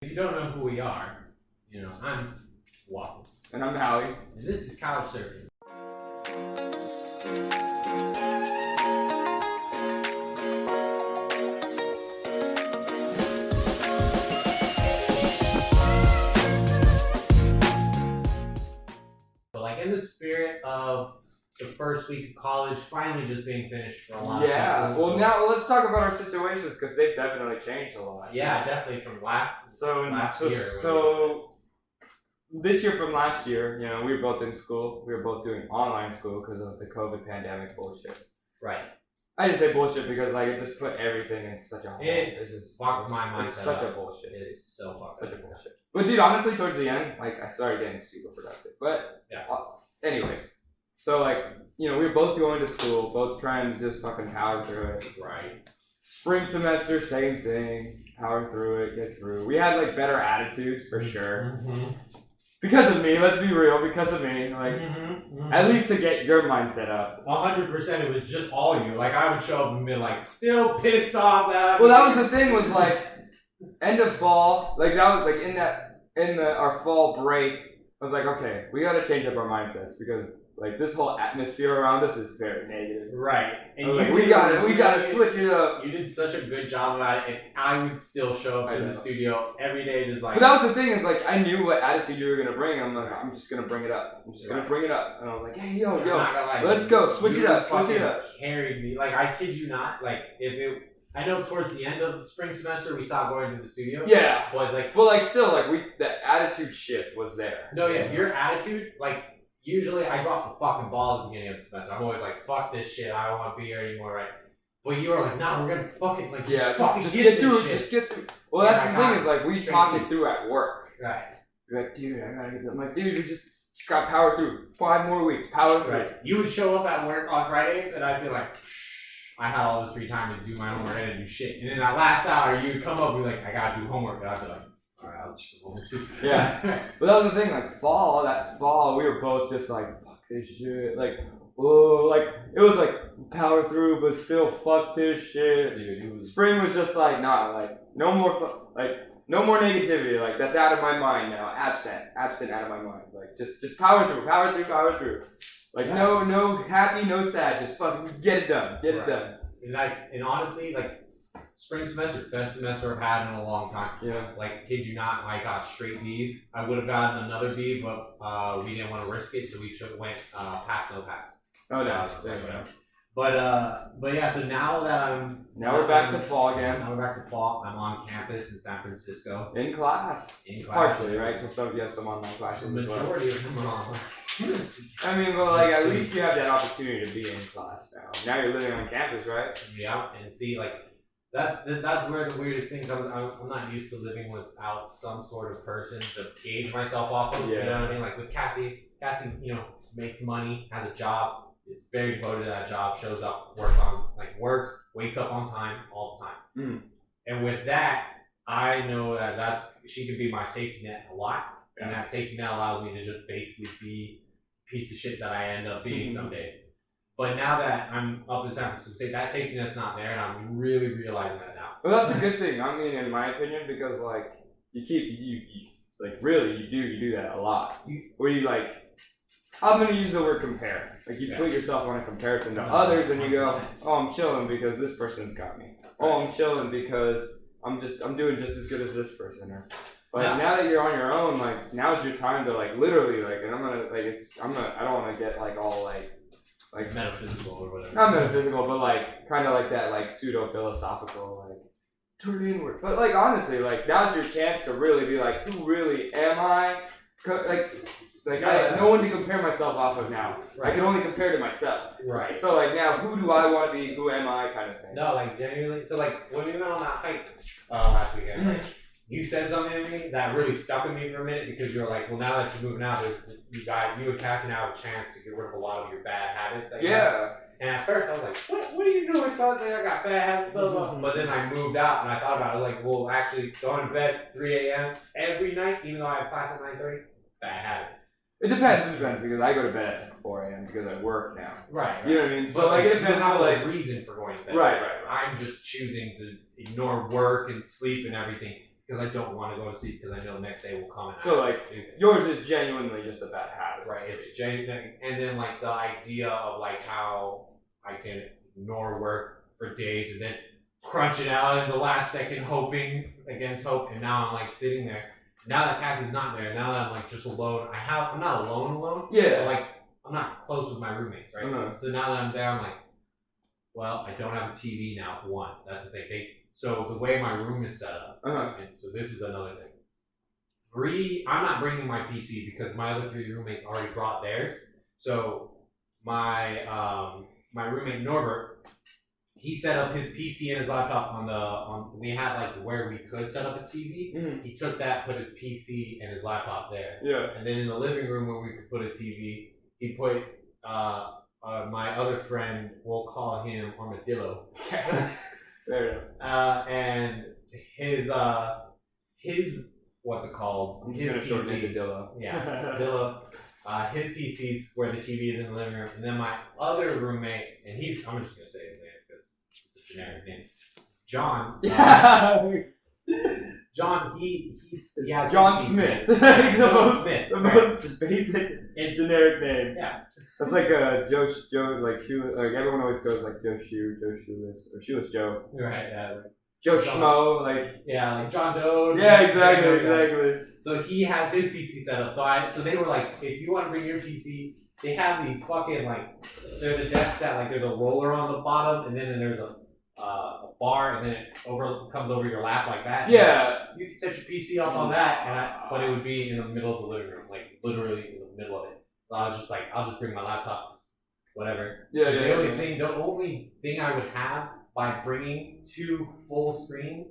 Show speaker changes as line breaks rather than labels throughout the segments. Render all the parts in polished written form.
If you don't know who we are, I'm Waffles.
And I'm Howie.
And this is Couch Surfing. But in the spirit of the first week of college finally just being finished for a lot of people.
Yeah, well now let's talk about our situations because they've definitely changed a lot.
Yeah, definitely from last year.
So this year from last year, we were both in school. We were both doing online school because of the COVID pandemic bullshit.
Right.
I just say bullshit because it just put everything in such a hole.
It just fucked my mindset.
It's such a bullshit.
It's so fucked.
Such a bullshit. But dude, honestly, towards the end, I started getting super productive. But
yeah.
Anyways, so we were both going to school, both trying to just fucking power through it.
Right.
Spring semester, same thing. Power through it, get through. We had better attitudes for sure.
Mm-hmm.
Because of me, let's be real. Because of me, at least to get your mindset up.
100%. It was just all you. I would show up and be still pissed off that.
Well, that was the thing. Was end of fall. That was our fall break. I was okay, we got to change up our mindsets because this whole atmosphere around us is very negative.
Right. And
we gotta switch it up.
You did such a good job about it, and I would still show up to the studio every day just
But that was the thing, is I knew what attitude you were gonna bring. I'm just gonna bring it up. Gonna bring it up. And I was hey, yo, let's go, switch it up.
Carried me. I kid you not, I know towards the end of the spring semester we stopped going to the studio.
Yeah.
But
the attitude shift was there.
No, yeah, your attitude, usually I drop the fucking ball at the beginning of the semester. I'm always fuck this shit, I don't want to be here anymore, right? But you were nah, we're gonna fucking
just get through it. Just get through. Well, that's the thing, is we talked it through at work.
Right.
You're dude, I gotta get that. I'm dude, we just got power through. 5 more weeks, power through.
Right. You would show up at work on Fridays, and I'd be I had all this free time to do my homework. I didn't do shit. And in that last hour, you'd come up and be I gotta do homework. And I'd be alright, I'll just do homework too.
Yeah. But that was the thing, that fall, we were both just fuck this shit. It was power through, but still fuck this shit.
Dude,
Spring was just nah, no more, no more negativity. That's out of my mind now. Absent out of my mind. Just power through. No happy, no sad. Just fucking get it done. Get it done.
And honestly, spring semester, best semester I've had in a long time.
Yeah.
Kid you not, I got straight B's. I would have gotten another B, but we didn't want to risk it, so we went pass, no pass.
Oh no.
Whatever. But yeah, so now
we're back to fall again.
Now we're back to fall. I'm on campus in San Francisco.
In class. Partially, right? Because some of you have some online classes.
The majority of them are online.
I mean, but at least you have that opportunity to be in class now. Now you're living on campus, right?
Yeah, and see, that's where the weirdest thing comes. I'm not used to living without some sort of person to gauge myself off of.
Yeah.
You know what I mean? With Cassie, makes money, has a job, is very devoted to that job, shows up, works, wakes up on time all the time.
Mm.
And with that, I know that she can be my safety net a lot, and that safety net allows me to just basically be a piece of shit that I end up being some days. But now that I'm up in San Francisco, that safety net's not there, and I'm really realizing that now.
Well, that's a good thing. I mean, in my opinion, because you do that a lot. I'm gonna use the word compare. You put yourself on a comparison to others, and you go, oh, I'm chilling because this person's got me. Oh, I'm chilling because I'm doing just as good as this person. Now that you're on your own, now is your time to literally and I don't want to get all
metaphysical or whatever.
Not metaphysical, but kind of that pseudo philosophical turn inward. But honestly, now's your chance to really be who really am I? I have no one to compare myself off of now. Right. I can only compare to myself.
Right.
So now, who do I want to be? Who am I? Kind of thing.
No, genuinely. So when we went on that hike last weekend, you said something to me that really stuck with me for a minute because you were well, now that you're moving out, you and Cassie now have a chance to get rid of a lot of your bad habits. And at first I was what are you doing? So I was I got bad habits, blah, blah, blah. But then I moved out and I thought about it. Well, actually going to bed 3 a.m. every night, even though I have class at 9:30, bad habit.
It depends because I go to bed at 4 a.m. because I work now.
Right.
You know what I mean?
So it depends on the reason for going to bed.
Right.
I'm just choosing to ignore work and sleep and everything because I don't want to go to sleep because I know the next day will come. And
So like yours is genuinely just a bad habit.
Right. It's genuine, and then like the idea of like how I can ignore work for days and then crunch it out in the last second, hoping against hope, and now I'm like sitting there. Now that Cassie's not there, now that I'm like just alone, I'm not alone.
Yeah.
But like I'm not close with my roommates, right?
Uh-huh.
So now that I'm there, I'm like, well, I don't have a TV now. One, that's the thing. So the way my room is set up, and so this is another thing. 3, I'm not bringing my PC because my other 3 roommates already brought theirs. So my my roommate Norbert, he set up his PC and his laptop on we had like where we could set up a TV.
Mm-hmm.
He took that, put his PC and his laptop there.
Yeah.
And then in the living room where we could put a TV, he put my other friend, we'll call him Armadillo.
There.
And his what's it called?
I'm just gonna shorten it to Dillo.
Yeah, Dillo. His PC's where the TV is in the living room, and then my other roommate, and I'm just gonna say his name because it's a generic name. John. John, he has
John Smith. John
Smith.
The most just basic and generic name.
Yeah.
That's like Joe, like Shoe, like everyone always goes like Joe Shoeless, or Shoeless Joe.
Right. Yeah.
Joe
John,
Schmo, like.
Yeah, like John Doe.
Yeah, exactly.
So he has his PC set up. So they were like, if you want to bring your PC, they have these fucking like, they're the desks that like there's a roller on the bottom, and then there's a bar, and then it comes over your lap like that.
Yeah.
You can set your PC up on that, but it would be in the middle of the living room, like literally in the middle of it. So I was just like, I'll just bring my laptop, whatever.
Yeah.
The only thing I would have by bringing 2 full screens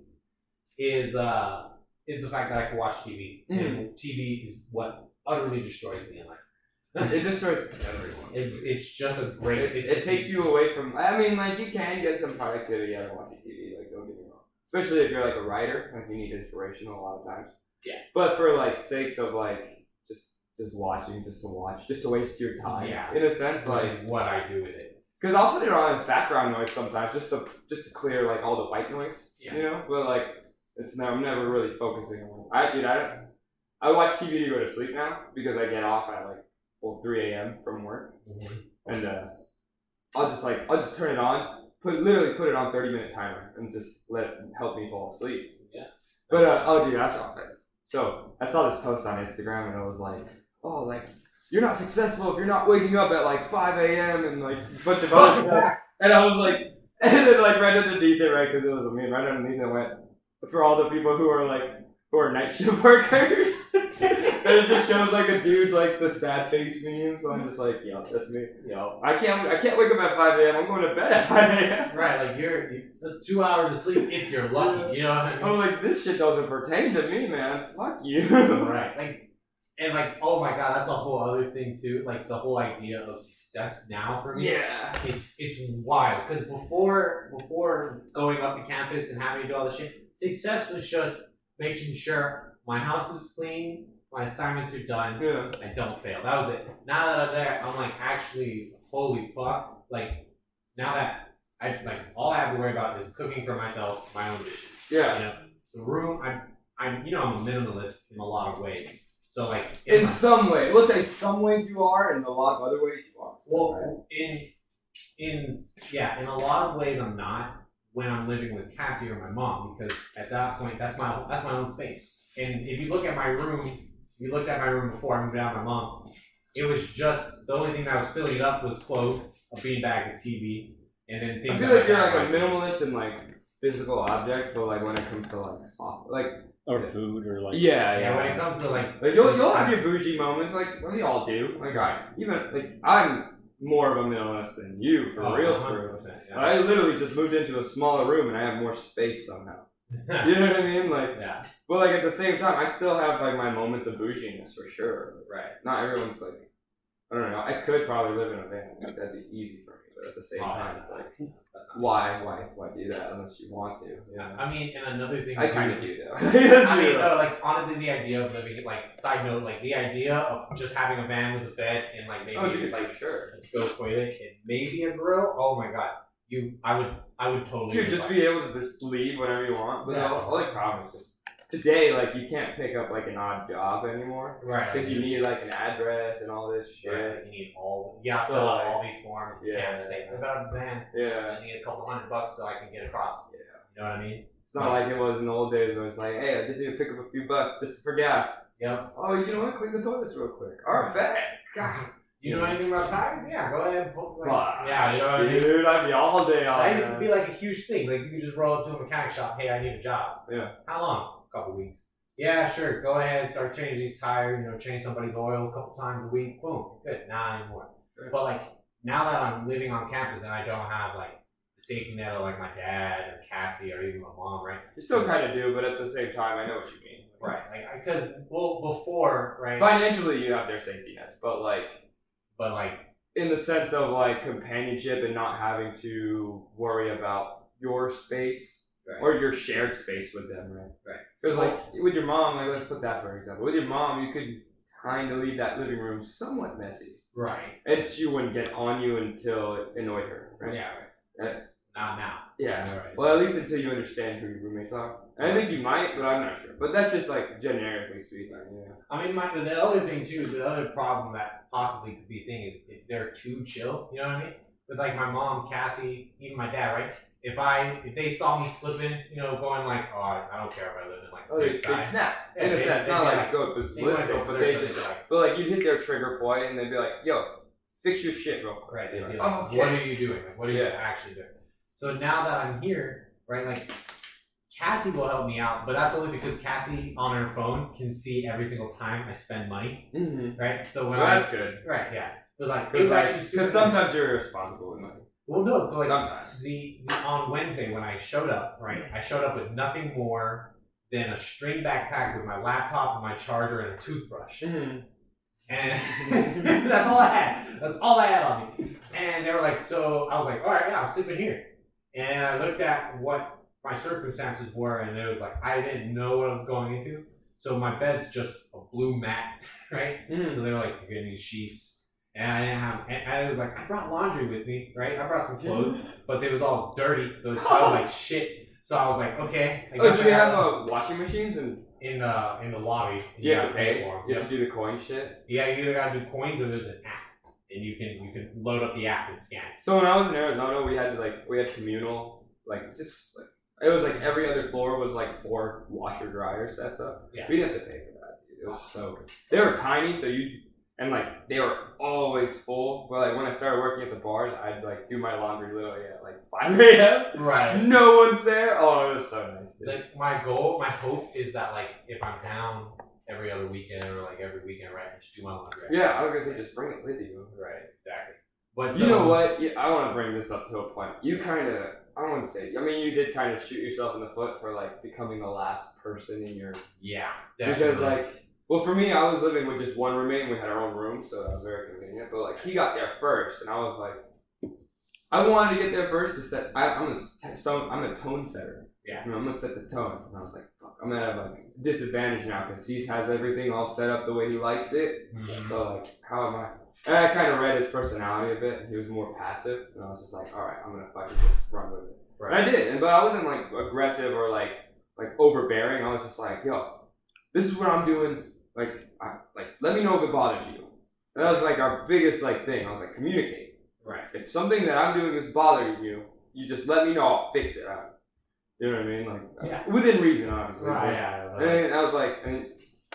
is the fact that I can watch TV. And TV is what utterly destroys me in life.
It destroys everyone.
It's just a great.
It takes you away from. I mean, like you can get some productivity out of watching TV. Like don't get me wrong. Especially if you're like a writer, like you need inspiration a lot of times.
Yeah.
But for like sakes of like just watching, just to watch, just to waste your time.
Yeah.
In a sense,
Which
like
is what I do with it.
Because I'll put it on as background noise sometimes, just to clear like all the white noise.
Yeah.
You know, but like I'm never really focusing on. I watch TV to go to sleep now because I get off at like 3 a.m. from work, and I'll just turn it on, put it on 30-minute timer, and just let it help me fall asleep.
Yeah.
But that's all right. So I saw this post on Instagram, and it was like, oh, like you're not successful if you're not waking up at like 5 a.m. and like a bunch of other stuff. And I was like, and then like right underneath it, right, because it was a meme. Right underneath it went for all the people who are night shift workers. And it just shows like a dude like the sad face meme. So I'm just like, yo, that's me. Yo, I can't wake up at 5 a.m. I'm going to bed at 5 a.m.
Right, like that's 2 hours of sleep if you're lucky. You know what I mean?
I was like, this shit doesn't pertain to me, man. Fuck you.
Right, oh my god, that's a whole other thing too. Like the whole idea of success now for me.
Yeah.
It's wild because before going up to campus and having to do all this shit, success was just making sure my house is clean, my assignments are done, I don't fail. That was it. Now that I'm there, I'm like, actually, holy fuck! Like now that all I have to worry about is cooking for myself, my own dishes.
Yeah.
You know, the room. I'm a minimalist in a lot of ways. So like
in some way, let's say some ways you are, and a lot of other ways you are.
Well,
right?
in a lot of ways I'm not when I'm living with Cassie or my mom, because at that point that's my own space. And if you look at my room, you looked at my room before I moved out with my mom, it was just the only thing that was filling it up was clothes, a beanbag, a TV, and then things.
I feel like you're like a minimalist in like physical objects, but like when it comes to like soft, like.
Or food, or like
yeah. When it comes to like
you'll have your bougie moments, like we all do. Like I'm more of a minimalist than you for real.
Yeah.
I literally just moved into a smaller room and I have more space somehow. You know what I mean? Like
yeah.
But like at the same time, I still have like my moments of bouginess for sure.
Right.
Not everyone's like, I don't know. I could probably live in a van. Like, that'd be easy for me. But at the same time, it's like, why do that unless you want to?
Yeah. I mean, and another thing.
I kind of do though.
I mean, like honestly, the idea of living, like side note, like the idea of just having a van with a bed and like maybe
sure,
a toilet and maybe a grill. Oh my god, I would totally.
You'd just be able to just leave whenever you want. But the only problem is just today, like, you can't pick up like an odd job anymore.
Right.
Because you need like an address and all this shit.
Right. You need all these forms. You can't just say, "What about a van?"
Yeah.
I need a couple $100 so I can get across. Yeah. You know what I mean?
It's not like it was in the old days where it's like, hey, I just need to pick up a few bucks just for gas.
Yep.
Oh, you know what? Clean the toilets real quick. Alright, bet. God.
You know anything about tires? Yeah, go ahead.
Fuck.
Yeah, you know what I mean?
Dude, I'd be all day on
That used to be like a huge thing. Like, you could just roll up to a mechanic shop, hey, I need a job.
Yeah.
How long? A couple weeks. Yeah, sure. Go ahead, start changing these tires, change somebody's oil a couple times a week. Boom. Good. Not anymore. Sure. But, like, now that I'm living on campus and I don't have, like, the safety net of, like, my dad or Cassie or even my mom, right?
You still kind of do, but at the same time, I know what you mean.
Right. Like, because, before, right?
Financially, you have their safety nets, but, like,
in
the sense of like companionship and not having to worry about your space or your shared space with them, right?
Right.
Because like with your mom, like let's put that for example. With your mom, you could kind of leave that living room somewhat messy.
Right.
And she wouldn't get on you until it annoyed her, right?
Yeah. Right. Not now.
Yeah.
Right.
Well, at least until you understand who your roommates are. And I think you might, but I'm not sure. But that's just like generically speaking. Yeah.
I mean, the other thing too, the other problem that possibly could be a thing is if they're too chill. You know what I mean? With like my mom, Cassie, even my dad, right? If they saw me slipping, going like, oh, I don't care if I live in like
they snap.
Yeah,
in a sense, not like go ballistic, but they just but like you'd hit their trigger point and they'd be like, yo, fix your shit real quick.
Right. They'd be like,
oh, okay.
What are you doing? Like, what are you actually doing? So now that I'm here, right, like Cassie will help me out, but that's only because Cassie on her phone can see every single time I spend money, right? So when
that's good,
right? Yeah, but like
because sometimes you're irresponsible with money.
Well, no, so like
sometimes
the on Wednesday when I showed up, right? I showed up with nothing more than a string backpack with my laptop and my charger and a toothbrush. And that's all I had. That's all I had on me. And they were like, so I was like, all right, yeah, I'm sleeping here. And I looked at what my circumstances were, and it was like I didn't know what I was going into. So my bed's just a blue mat, right? So they were like, you're gonna need sheets. And I didn't have, and I was like, I brought laundry with me, right? I brought some clothes, but they was all dirty, so it smelled like shit. So I was like, okay.
Do you have washing machines
in the lobby?
You have to pay
for them.
You have to do the coin shit.
Yeah, you either gotta do coins or there's an app, and you can load up the app and scan it.
So when I was in Arizona, we had communal, it was like every other floor was like 4 washer dryers set up. Yeah. We didn't have to pay for that, dude. It was so good. They were tiny, so they were always full. But like when I started working at the bars, I'd like do my laundry literally at like 5 a.m.
Right.
No one's there. Oh, it was so nice, dude.
Like my hope is that like if I'm down every other weekend or like every weekend, right, I just do my laundry.
Yeah, I was gonna say just bring it with you.
Right, exactly. But
you know what? I want to bring this up to a point. You kind of. I don't want to say. I mean, you did kind of shoot yourself in the foot for like becoming the last person in your. Yeah. Definitely. Because like, well, for me, I was living with just one roommate, and we had our own room, so that was very convenient. But like, he got there first, and I was like, I wanted to get there first to set. I'm a tone setter. Yeah. I'm gonna set the tone, and I was like, fuck, I'm gonna have like disadvantage now because he has everything all set up the way he likes it. So like, how am I? And I kind of read his personality a bit. He was more passive, and I was just like, all right, I'm gonna fucking just run with it. Right. And I did, but I wasn't like aggressive or like overbearing. I was just like, yo, this is what I'm doing. Let me know if it bothers you. And that was like our biggest thing. I was like, communicate. Right. If something that I'm doing is bothering you, you just let me know. I'll fix it. You know what I mean? Within reason, obviously. Right. Yeah. And I was like,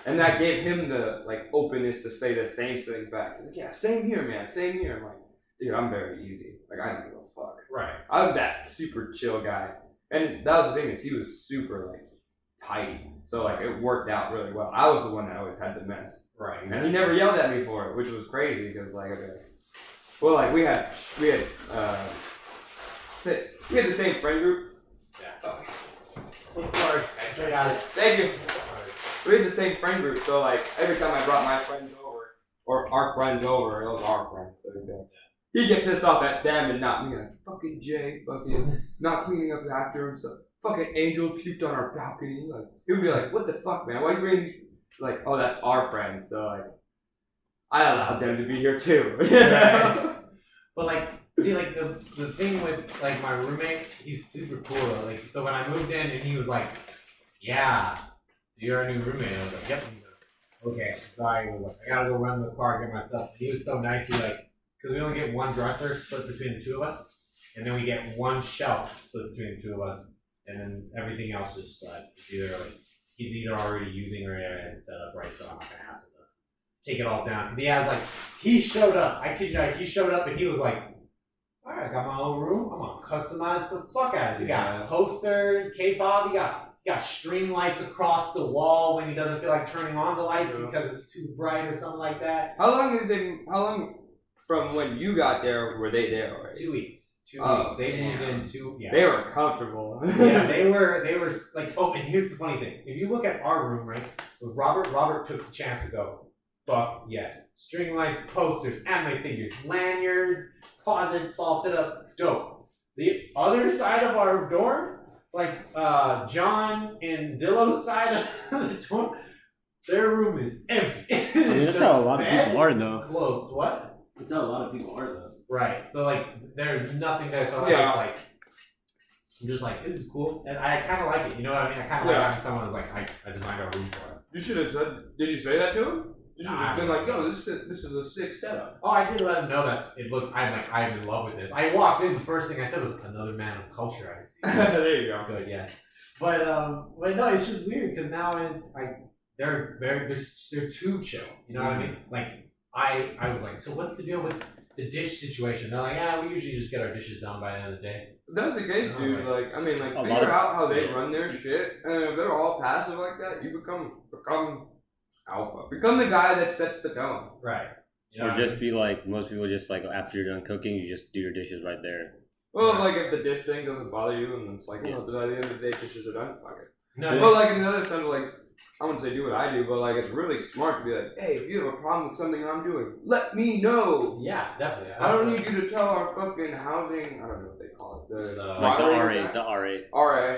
and that gave him the openness to say the same thing back. Like, yeah, same here, man. Same here. I'm like, dude, I'm very easy. I don't give a fuck. Right. I'm that super chill guy. And that was the thing is he was super tidy. So it worked out really well. I was the one that always had the mess. Right. And he never yelled at me for it, which was crazy because we had the same friend group. Yeah. Oh. Sorry. I got it. Thank you. We had the same friend group, so every time I brought my friends over, or our friends over, it was our friends, so he'd get pissed off at them and not me, fucking Jay, fucking not cleaning up after himself, fucking Angel puked on our balcony, he would be like, what the fuck, man, why you bring, oh, that's our friends, so I allowed them to be here too. But see, the thing with my roommate, he's super cool though, so when I moved in and he was like, yeah,
you're our new roommate. And I was like, yep. He's like, okay, sorry. I gotta go run the car, get my stuff. He was so nice. He like, because we only get one dresser split between the two of us, and then we get one shelf split between the two of us, and then everything else is either like he's either already using or it's set up right. So I'm not gonna ask him to take it all down because he has like he showed up. I kid you not, he showed up and he was like, all right, I got my own room. I'm gonna customize the fuck out of it. He got posters, K-pop. He got string lights across the wall when he doesn't feel like turning on the lights because it's too bright or something like that.
How long from when you got there were they there already?
2 weeks. 2 weeks.
Oh,
They moved in
They were comfortable.
Yeah, they were like, oh, and here's the funny thing. If you look at our room, right, with Robert took the chance to go, fuck yeah. String lights, posters, anime figures, lanyards, closets all set up, dope. The other side of our dorm, like John and Dillo's side of the dorm, their room is empty.
I mean, that's how a lot of people are, though.
Clothes, what?
That's how a lot of people are, though.
Right. So like, there's nothing there. So
Yeah.
I'm just like, this is cool, and I kind of like it. You know what I mean? I kind of like having someone who's like, I designed a room for it.
You should have said. Did you say that to him? You should
Nah,
have been like, yo, this is a sick setup.
Oh, I did let him know that it looked. I'm in love with this. I walked in. The first thing I said was another man of culture. I see.
There you go.
Good, yeah. But no, it's just weird because now they're too chill. You know what I mean? Like I was like, so what's the deal with the dish situation? They're like, yeah, we usually just get our dishes done by the end of the day.
That's the case, dude. Like, I mean, like,
A lot
figure
of-
out how they run their shit, and if they're all passive like that, you become alpha. Become the guy that sets the tone.
Right. You know
Or
what I
just
mean?
be like, most people just like, after you're done cooking, you just do your dishes right there.
Well,
Yeah.
like, if the dish thing doesn't bother you, and it's like, oh, but at the end of the day, dishes are done, fuck it.
No,
But, like, in the other sense, like, I wouldn't say do what I do, but, like, it's really smart to be like, hey, if you have a problem with something I'm doing, let me know.
yeah, definitely.
I don't need you to tell our fucking housing, I don't know what they call it, the
Like the
lottery
RA,
guy?
the RA.
RA.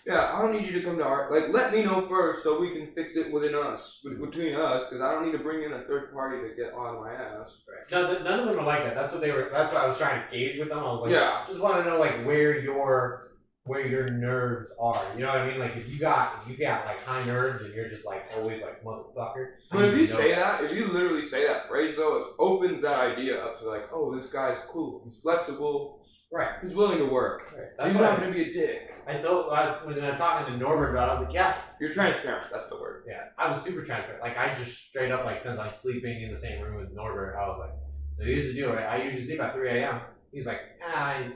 Yeah, I don't need you to come to our, like, let me know first so we can fix it within us, between us, because I don't need to bring in a third party to get on my ass.
No, none of them are like that. That's what I was trying to gauge with them. I was like,
Yeah.
just want to know like where your nerves are. You know what I mean? Like if you got like high nerves and you're just like always like motherfucker.
But if you say that, if you literally say that phrase though, it opens that idea up to like, oh, this guy's cool, he's flexible,
right,
he's willing to work,
That's
he's
what
not
I
gonna be a dick.
when I was talking to Norbert about it, I was like, yeah,
You're transparent, that's the word.
yeah. I was super transparent. Like I just straight up like since I'm sleeping in the same room with Norbert, I was like, so here's the deal, right? I usually sleep at 3 a.m. He's like, I'm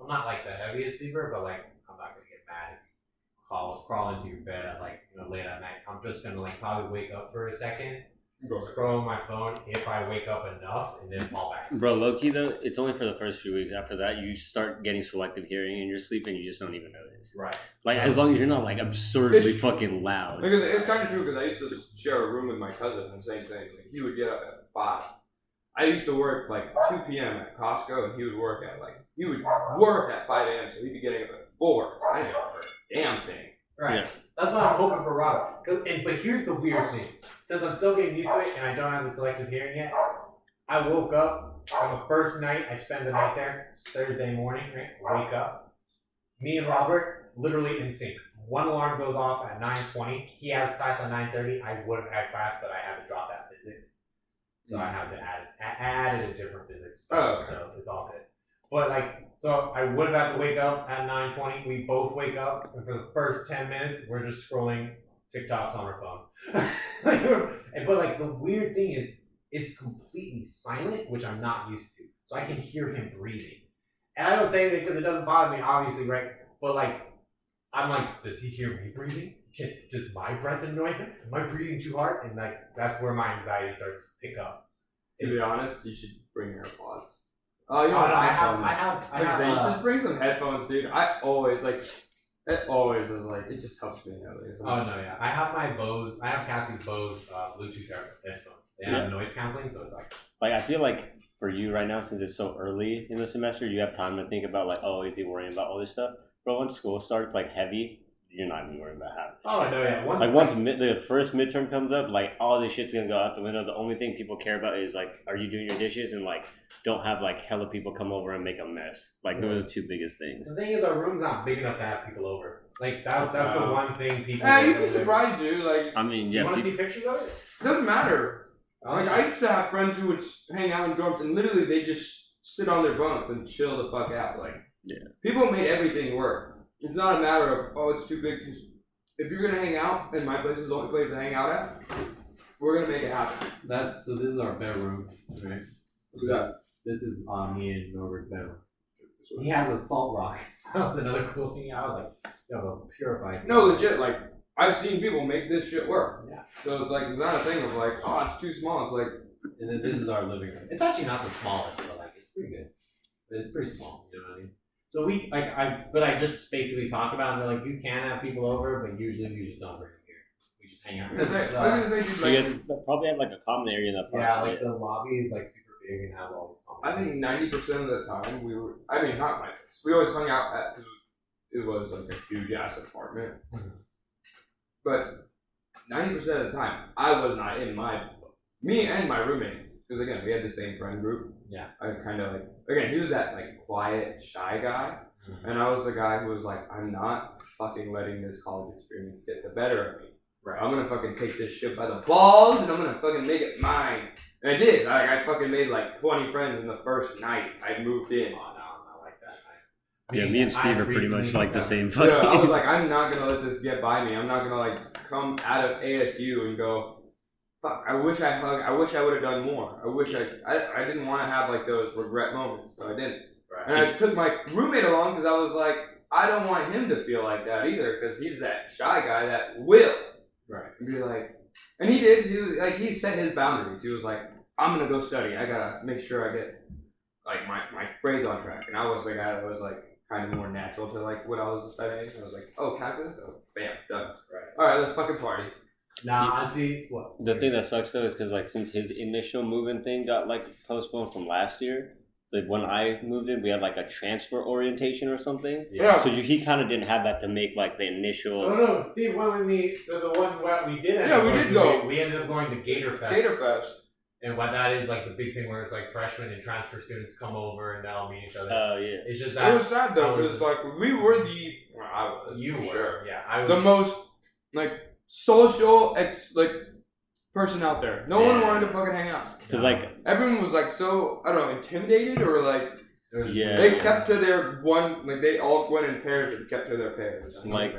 not like the heaviest sleeper, but like I'm not gonna get mad if you crawl into your bed at like late at night. I'm just gonna like probably wake up for a second, scroll on my phone if I wake up enough, and then fall back.
Bro, low-key though, it's only for the first few weeks. After that, you start getting selective hearing in your sleep and you just don't even notice.
Right.
Like, as long as you're not like absurdly
It's-
fucking loud.
Because it's kind of true, because I used to share a room with my cousin, and same thing. Like, he would get up at 5. I used to work like 2 p.m. at Costco, and he would work at 5 a.m., so he'd be getting up at 4. I didn't know for a damn thing.
Right.
Yeah.
That's what I'm hoping for Robert. But here's the weird thing. Since I'm still getting used to it and I don't have the selective hearing yet, I woke up on the first night. I spend the night there. It's Thursday morning, right? Wake up. Me and Robert, literally in sync. One alarm goes off at 9:20. He has class at 9:30. I would have had class, but I had to drop that physics. So I had to add a different physics.
Oh, okay.
So it's all good. But so I would have had to wake up at 9:20. We both wake up, and for the first 10 minutes, we're just scrolling TikToks on our phone. But the weird thing is, it's completely silent, which I'm not used to. So I can hear him breathing. And I don't say anything because it doesn't bother me, obviously, right? But I'm like, does he hear me breathing? Does my breath annoy him? Am I breathing too hard? And that's where my anxiety starts to pick up.
To be
It's-
honest, you should bring your AirPods. Oh, you
Oh,
don't
no, I
have
have
just bring some headphones, dude. I always it always is like, it just helps me out.
Oh no, yeah. I have my Bose. I have Cassie's Bose Bluetooth headphones. They have noise canceling, so it's like.
Like, I feel like for you right now, since it's so early in the semester, you have time to think about like, oh, is he worrying about all this stuff? But once school starts like heavy, you're not even worried about having.
Oh, I know, yeah.
Once the first midterm comes up, like all this shit's gonna go out the window. The only thing people care about is like, are you doing your dishes, and like don't have like hella people come over and make a mess. Like those are the two biggest things.
The thing is, our room's not big enough to have people over. Like that's the one thing people.
Yeah, you'd be surprised, dude. Like,
I mean, yeah.
You want to see pictures of it?
Doesn't matter. Like, I used to have friends who would hang out in dorms, and literally they just sit on their bunks and chill the fuck out. Like, people made everything work. It's not a matter of, oh, it's too big. If you're gonna hang out, and my place is the only place to hang out at, we're gonna make it happen.
So this is our bedroom, right?
Look at that.
This is me and Norbert's bedroom.
He has a salt rock. That was another cool thing. I was like, you have a purified.
No, legit. Like, I've seen people make this shit work.
Yeah.
So it's like, it's not a thing of like, oh, it's too small. It's like,
And then this is our living room.
It's actually not the smallest, but like it's pretty good.
But it's pretty small, you know what I mean?
So I just basically talk about it, and they're like, you can have people over, but usually we just don't bring them here. We just hang out.
I was gonna say, dude,
You
like,
guys probably have like a common area in that part.
Yeah, like the lobby is like super big and has all these.
I think 90% of the time we were, I mean, not my place. We always hung out at, it was like a huge ass apartment. But 90% of the time, I was not in me and my roommate, because again, we had the same friend group.
Yeah.
I kind of like, again, he was that like quiet, shy guy. And I was the guy who was like, I'm not fucking letting this college experience get the better of me.
Right.
I'm gonna fucking take this shit by the balls and I'm gonna fucking make it mine. And I did. I fucking made like 20 friends in the first night I moved in.
Oh no, I'm not like that.
Yeah, me and Steve are pretty much like the same
Yeah,
fucking.
I was like, I'm not gonna let this get by me. I'm not gonna like come out of ASU and go, fuck, I wish I would have done more. I didn't want to have like those regret moments, so I didn't.
Right.
And I took my roommate along because I was like, I don't want him to feel like that either, because he's that shy guy that will.
Right.
And be like, and he did. He set his boundaries. He was like, I'm gonna go study. I gotta make sure I get like my grades on track. And I was the guy that was like kind of more natural to like what I was studying. I was like, oh, calculus? Oh, bam, done.
Right.
All right, let's fucking party.
Nah, honestly, what?
The thing that sucks though is because like since his initial moving thing got like postponed from last year, like when I moved in, we had like a transfer orientation or something.
Yeah.
So he kind of didn't have that to make like the initial.
No, Steve went with me to the one where we did.
Yeah, we did go.
We ended up going to Gator Fest.
Gator Fest.
And what that is like the big thing where it's like freshmen and transfer students come over and they'll meet each other.
Oh yeah.
It's just
It
that.
was sad though, because like we were I was.
You
for
were.
sure.
Yeah, I was.
The most like social person out there. No one wanted to fucking hang out.
Because like
Everyone was like so, I don't know, intimidated or like
yeah.
they kept to their one, like they all went in pairs and kept to their pairs.
Like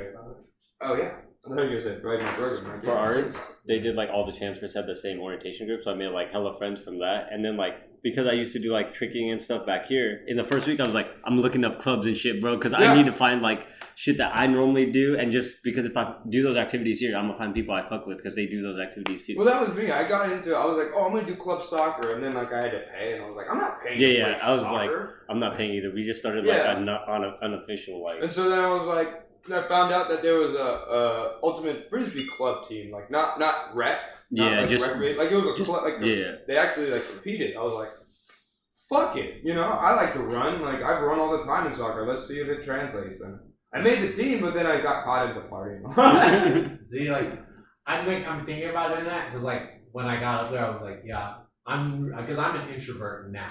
Oh yeah. I thought you were saying right in program. Right?
for ours, they did like all the transfers had the same orientation group, so I made like hella friends from that. And then like because I used to do like tricking and stuff back here, in the first week I was like, I'm looking up clubs and shit, bro, because I need to find like shit that I normally do, and just because if I do those activities here, I'm gonna find people I fuck with because they do those activities too.
Well, that was me. I was like, oh, I'm gonna do club soccer, and then like I had to pay, and I was like, I'm not paying.
Yeah,
to play
I was
soccer.
like, I'm not paying either. We just started like on an unofficial like.
And so then I was like, I found out that there was a ultimate frisbee club team, like not rec.
Yeah,
like
just
like it was a club. Like they actually like competed. I was like, fuck it, you know. I like to run. Like I've run all the time in soccer. Let's see if it translates. And I made the team, but then I got caught into partying.
See, like I'm thinking about doing that because like when I got up there, I was like, yeah, because I'm an introvert now.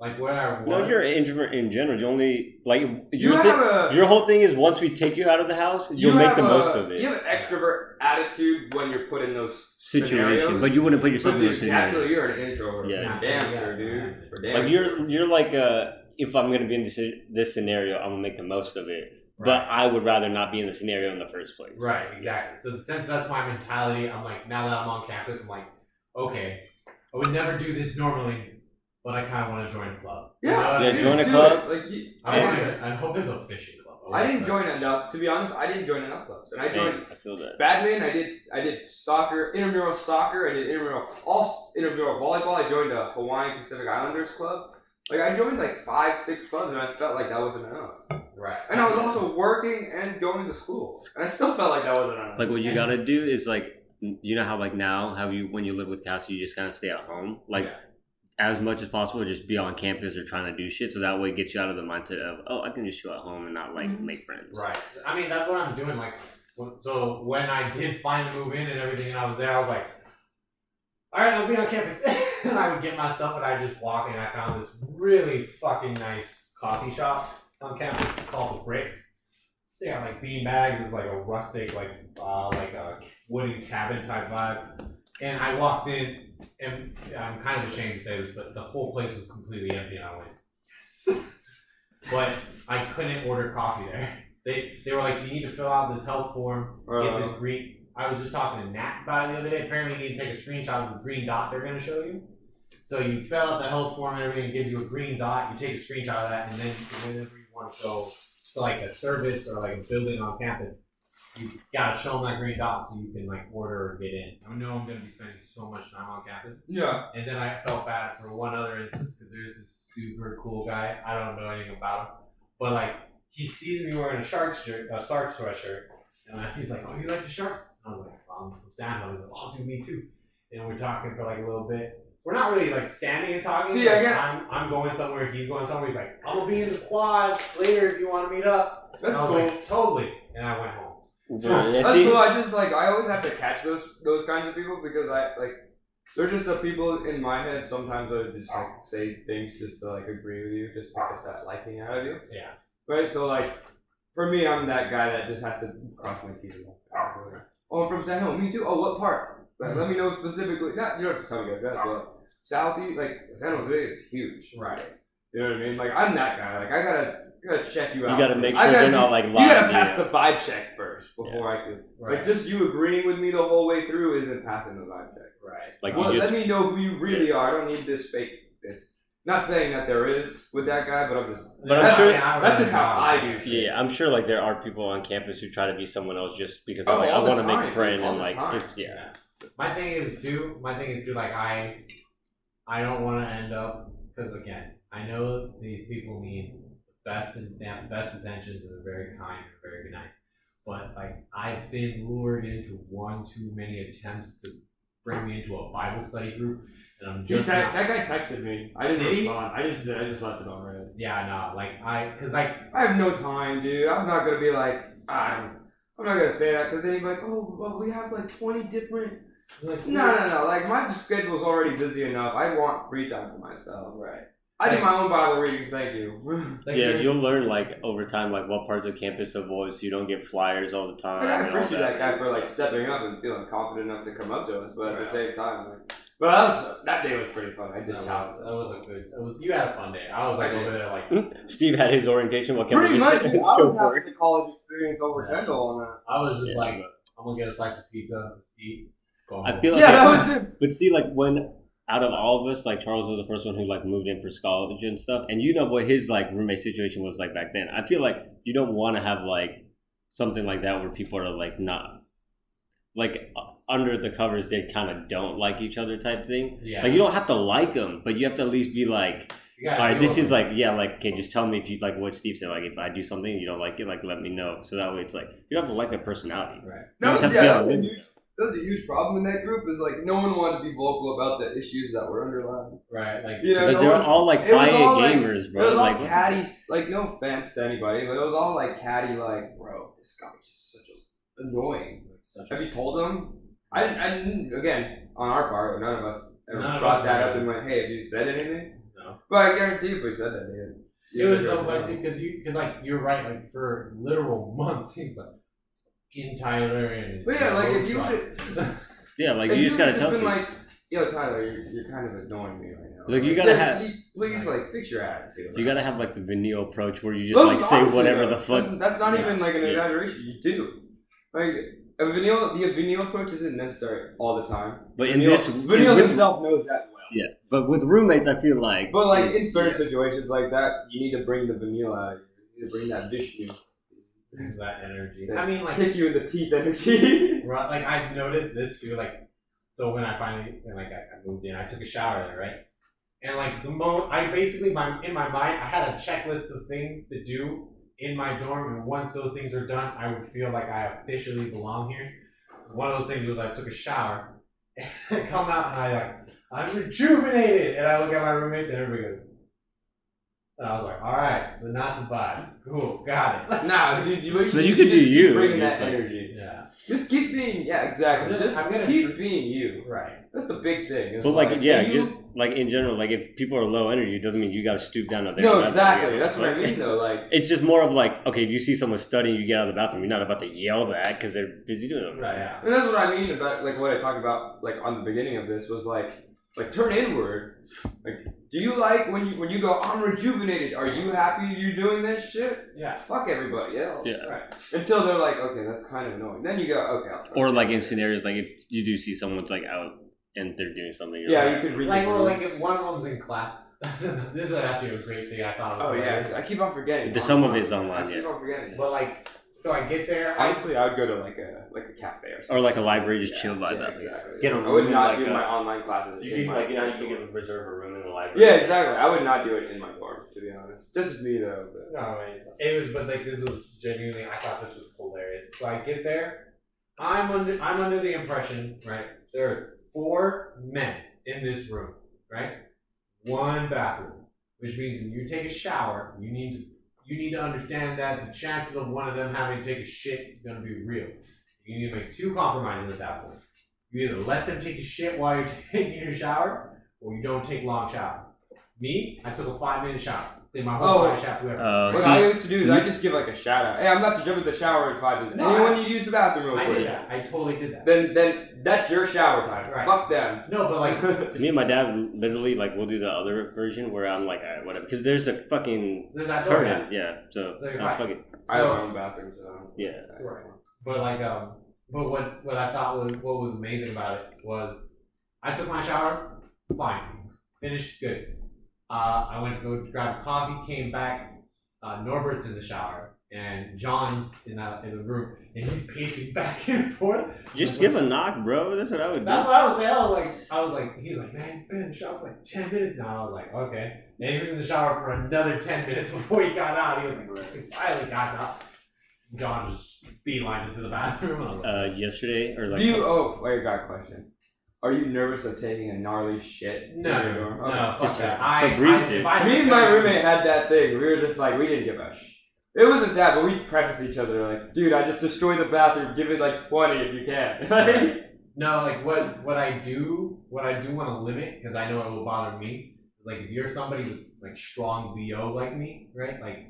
Like where I was.
No, you're an introvert in general. You only like
your
whole thing is once we take you out of the house, you'll make the most of it.
You have an extrovert attitude when you're put in those
situations, but you wouldn't put yourself in those scenarios.
Naturally, you're an introvert.
Yeah,
damn sure, dude. For damn
like you're like if I'm gonna be in this scenario, I'm gonna make the most of it. Right. But I would rather not be in the scenario in the first place.
Right, exactly. So since that's my mentality, I'm like now that I'm on campus, I'm like, okay, I would never do this normally. But I kind of want to join a club.
Yeah,
join a club.
Like,
I hope there's a fishing club.
I didn't join enough. To be honest, I didn't join enough clubs. And I joined.
I feel that.
Badminton. I did soccer, intramural soccer. I did intramural volleyball. I joined a Hawaiian Pacific Islanders club. Like I joined like 5-6 clubs, and I felt like that wasn't enough. Right. And I was also working and going to school, and I still felt like that wasn't enough.
Like what you gotta do is like, you know how like now when you live with Cassie, you just kind of stay at home, like. Yeah. As much as possible, just be on campus or trying to do shit, so that way it gets you out of the mindset of, oh, I can just chill at home and not like make friends.
Right. I mean, that's what I'm doing. Like So when I did finally move in and everything, and I was there, I was like, all right, I'll be on campus. And I would get my stuff, and I just walk, and I found this really fucking nice coffee shop on campus. It's called The Bricks. They got like bean bags. It's like a rustic, like a wooden cabin type vibe. And I walked in, and I'm kind of ashamed to say this, but the whole place was completely empty, and I went, yes. But I couldn't order coffee there. They were like, you need to fill out this health form, get this green. I was just talking to Nat about it the other day. Apparently, you need to take a screenshot of this green dot they're going to show you. So you fill out the health form and everything, it gives you a green dot. You take a screenshot of that, and then whenever you want to go to like a service or like a building on campus, you gotta show them that green dot so you can like order or get in. I know I'm going to be spending so much time on campus.
Yeah.
And then I felt bad for one other instance because there's this super cool guy. I don't know anything about him, but like he sees me wearing a Sharks sweatshirt, and he's like, "Oh, you like the Sharks?" And I was like, "I'm from San Jose." He's like, "Oh, dude, me too." And we're talking for like a little bit. We're not really like standing and talking.
See,
like,
I get.
I'm going somewhere. He's going somewhere. He's like, "I'm gonna be in the quad later if you want to meet up."
That's
and I was
cool.
like, "Totally." And I went home.
Yeah,
That's
see,
cool. I always have to catch those kinds of people because they're just the people in my head. Sometimes I just like say things just to like agree with you, just to get that liking out of you.
Yeah.
Right. So like, for me, I'm that guy that just has to cross my T's. Oh, I'm from San Jose. Me too. Oh, what part? Like, let me know specifically. Not you don't have to tell me that, but Southeast, like San Jose is huge.
Right.
You know what I mean? Like I'm that guy. Like I gotta check you out.
you gotta make
I
sure
gotta
they're not like
You
lying.
gotta
to
pass
you.
the vibe check first before I could.
Right.
Like just you agreeing with me the whole way through isn't passing the vibe check.
Right.
Like
Well,
you just,
let me know who you really are. I don't need this fake this. Not saying that there is with that guy, but I'm just.
But I'm sure-
that's just how I do shit.
yeah, I'm sure like there are people on campus who try to be someone else just because
Oh,
they're like, I
all the
want to make a
time,
friend
all
and
the
like,
time.
yeah.
My thing is too, like I don't want to end up, because again, I know these people mean best intentions and they're very kind and very nice, but like I've been lured into one too many attempts to bring me into a Bible study group, and I'm just
that guy texted me. I didn't
Did he?
respond. I just left it on red.
yeah, no, like because like
I have no time, dude. I'm not gonna be like I'm not gonna say that because then he'd be like, oh, well, we have like 20 different.
like
No. Like my schedule's already busy enough. I want free time for myself.
right.
I do my own Bible readings. Thank you.
Like,
Yeah,
there's-
you'll learn like over time like what parts of campus to avoid so you don't get flyers all the time.
I
and all
appreciate that guy for like
So-
stepping up and feeling confident enough to come up to us, but at the
Right.
same time, like, but that day was pretty fun. I did
that
challenge.
was a good. It was you had a fun day. I was like over there like
Steve had his orientation. What can
Pretty
we
much,
just
dude, I
show
was
for
having
it?
the college experience over
Yeah.
Kendall on that.
I was just
Yeah.
like I'm gonna get a slice of pizza. Let's eat. Go
I
home.
feel like
Yeah, that was it.
But see, like when out of all of us, like Charles was the first one who like moved in for college and stuff, and you know what his like roommate situation was like back then. I feel like you don't want to have like something like that where people are like not like under the covers they kind of don't like each other type thing.
Yeah.
Like you don't have to like them, but you have to at least be like,
You
all
gotta
right,
deal
this
with
is
them.
like yeah, like okay, just tell me if you like what Steve said. Like if I do something and you don't like it, like let me know. So that way it's like you don't have to like their personality.
Right.
You just have to be able to live with them.
That was a huge problem in that group. Is like no one wanted to be vocal about the issues that were underlying.
Right. Like
You know,
Because
no
they're
one-
all like
it was
IA
all, like-
gamers, bro.
It was all
like
catty. Like no offense to anybody, but it was all like catty. Like bro, this guy was just such a annoying. Have you told them? I didn't, again, on our part, none of us ever
None of
brought
us
that
did.
up and went, hey, have you said anything?
No.
But I guarantee if we said that, they
It was so funny too because like you're right, like for literal months he was like in Tyler and
But yeah, like if you
Road
would
Truck.
yeah, like
if
you just
would've
gotta tell
been
people.
like, yo Tyler, you're kind of annoying me right now.
Like, you gotta have-
please like fix your attitude.
You gotta have like the Vimeo approach where you just like say
honestly,
whatever
though,
the fuck.
That's not
Yeah.
even like an
Yeah.
exaggeration. You do. Like the Vimeo approach isn't necessary all the time.
But in
Vimeo-
this,
Vimeo
with,
himself knows that well.
yeah. But with roommates, I feel like.
But like in
it's-
certain situations like that, you need to bring the vanilla out of you. You need to bring that Vishnu.
that energy.
Yeah.
I mean like
Kick you in the teeth energy.
right, like I've noticed this too, like so when I finally I moved in, I took a shower there, right? And like the moment I basically in my mind I had a checklist of things to do in my dorm, and once those things are done, I would feel like I officially belong here. One of those things was I took a shower, and I come out and I'm rejuvenated, and I look at my roommates and everybody goes. And I was like, all right, so not the vibe. Cool, got it.
Nah, dude,
But you could do you,
bringing
just
that
like-
energy.
Yeah.
Just keep being, exactly.
I'm gonna
keep being you.
Right.
That's the big thing. It's
But like, yeah,
and
just like in general, like if people are low energy, it doesn't mean you gotta stoop down to their
no,
level.
exactly.
Yeah,
That's what I mean, though. Like,
it's just more of like, okay, if you see someone studying, you get out of the bathroom. You're not about to yell that because they're busy doing something.
Right. Yeah.
and that's what I mean about like what I talked about like on the beginning of this was like turn inward. Like, do you like when you go, I'm rejuvenated? Are you happy you're doing this shit?
Yeah.
Fuck everybody else.
Yeah.
Right.
Until they're like, okay, that's kind of annoying. Then you go, okay. I'll try.
Or like in scenarios, like if you do see someone's like out and they're doing something. You're
Yeah,
like,
you could read.
Like,
the
well,
room.
like if one of them's in class. This is actually a great thing I thought.
Oh
Was
yeah,
hilarious.
I keep on forgetting.
Some of it's online,
I keep
yeah.
on forgetting.
But like, so I get there.
Honestly, I would go to like a cafe or something.
or like a library, just chill by
Yeah,
that.
exactly.
Get a
I
room
would
in,
not
like,
do my online classes.
You
in
can
my
like, you know, you
dorm.
can reserve a room in the library.
Yeah, exactly. I would not do it in my dorm, to be honest. Just me though. But.
No, right. It was, but like this was genuinely. I thought this was hilarious. So I get there. I'm under the impression, right? There are 4 men in this room, right? 1 bathroom, which means when you take a shower, you need to understand that the chances of one of them having to take a shit is going to be real. You need to make 2 compromises at that point. You either let them take a shit while you're taking your shower, or you don't take long shower. Me, I took a 5-minute shower. Did my whole body shower.
What I used to do is I just give like a shout out. Hey, I'm about to jump in the shower in 5 minutes.
No,
Anyone need to use the bathroom real
I
quick?
did that. I totally did that.
Then that's your shower time.
Right.
Fuck them.
No, but like
Me and my dad literally like we'll do the other version where I'm like, alright, whatever, because there's a fucking
there's that door.
curtain, yeah. So
So you're
fuck
fine.
it,
I have my own bathroom, so
yeah.
Right. But like but what I thought was amazing about it was I took my shower, fine, finished, good. I went to go grab a coffee, came back. Norbert's in the shower and John's in the room, and he's pacing back and forth.
Just give a knock, bro. That's what I would do.
That's what I was saying. I was like, he was like, man, you've been in the shower for like 10 minutes now. I was like, okay. And he was in the shower for another 10 minutes before he got out. He was like, he finally got out. John just beelines into the bathroom. I was like,
Yesterday or like.
do you? Oh, wait, I got a question. Are you nervous of taking a gnarly shit?
no,
in your dorm? Okay.
no, fuck
Just
that.
Me and my roommate had that thing. We were just like, we didn't give a shit. It wasn't that, but we preface each other like, dude, I just destroyed the bathroom. Give it like 20 if you can.
No, like what I do want to limit, because I know it will bother me, is like if you're somebody with like strong BO like me, right? Like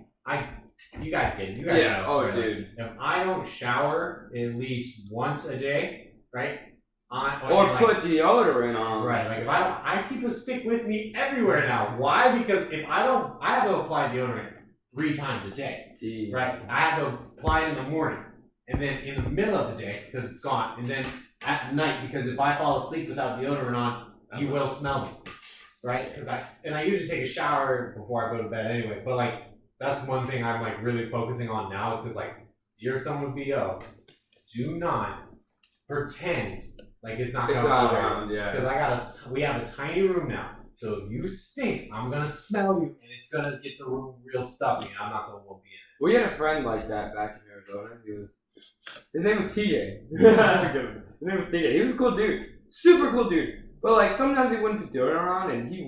you guys get it. You guys
Yeah.
know.
Oh,
right?
dude.
Like, if I don't shower at least once a day, right?
Or put deodorant on.
Right, like if I keep a stick with me everywhere now. Why? Because if I have to apply deodorant 3 times a day.
Gee.
Right, I have to apply it in the morning, and then in the middle of the day because it's gone, and then at night because if I fall asleep without deodorant on, you will smell me, right? Because I usually take a shower before I go to bed anyway. But like that's one thing I'm like really focusing on now is because like you're someone with BO, do not pretend like it's not
It's
gonna
not
bother you.
around, yeah.
Because we have a tiny room now. So if you stink, I'm gonna smell you, and it's gonna get the room real stuffy, and I'm not gonna want to be in it.
We had a friend like that back in Arizona. His name was TJ. His name was TJ. He was a cool dude, super cool dude. But like sometimes he wouldn't put deodorant on, and he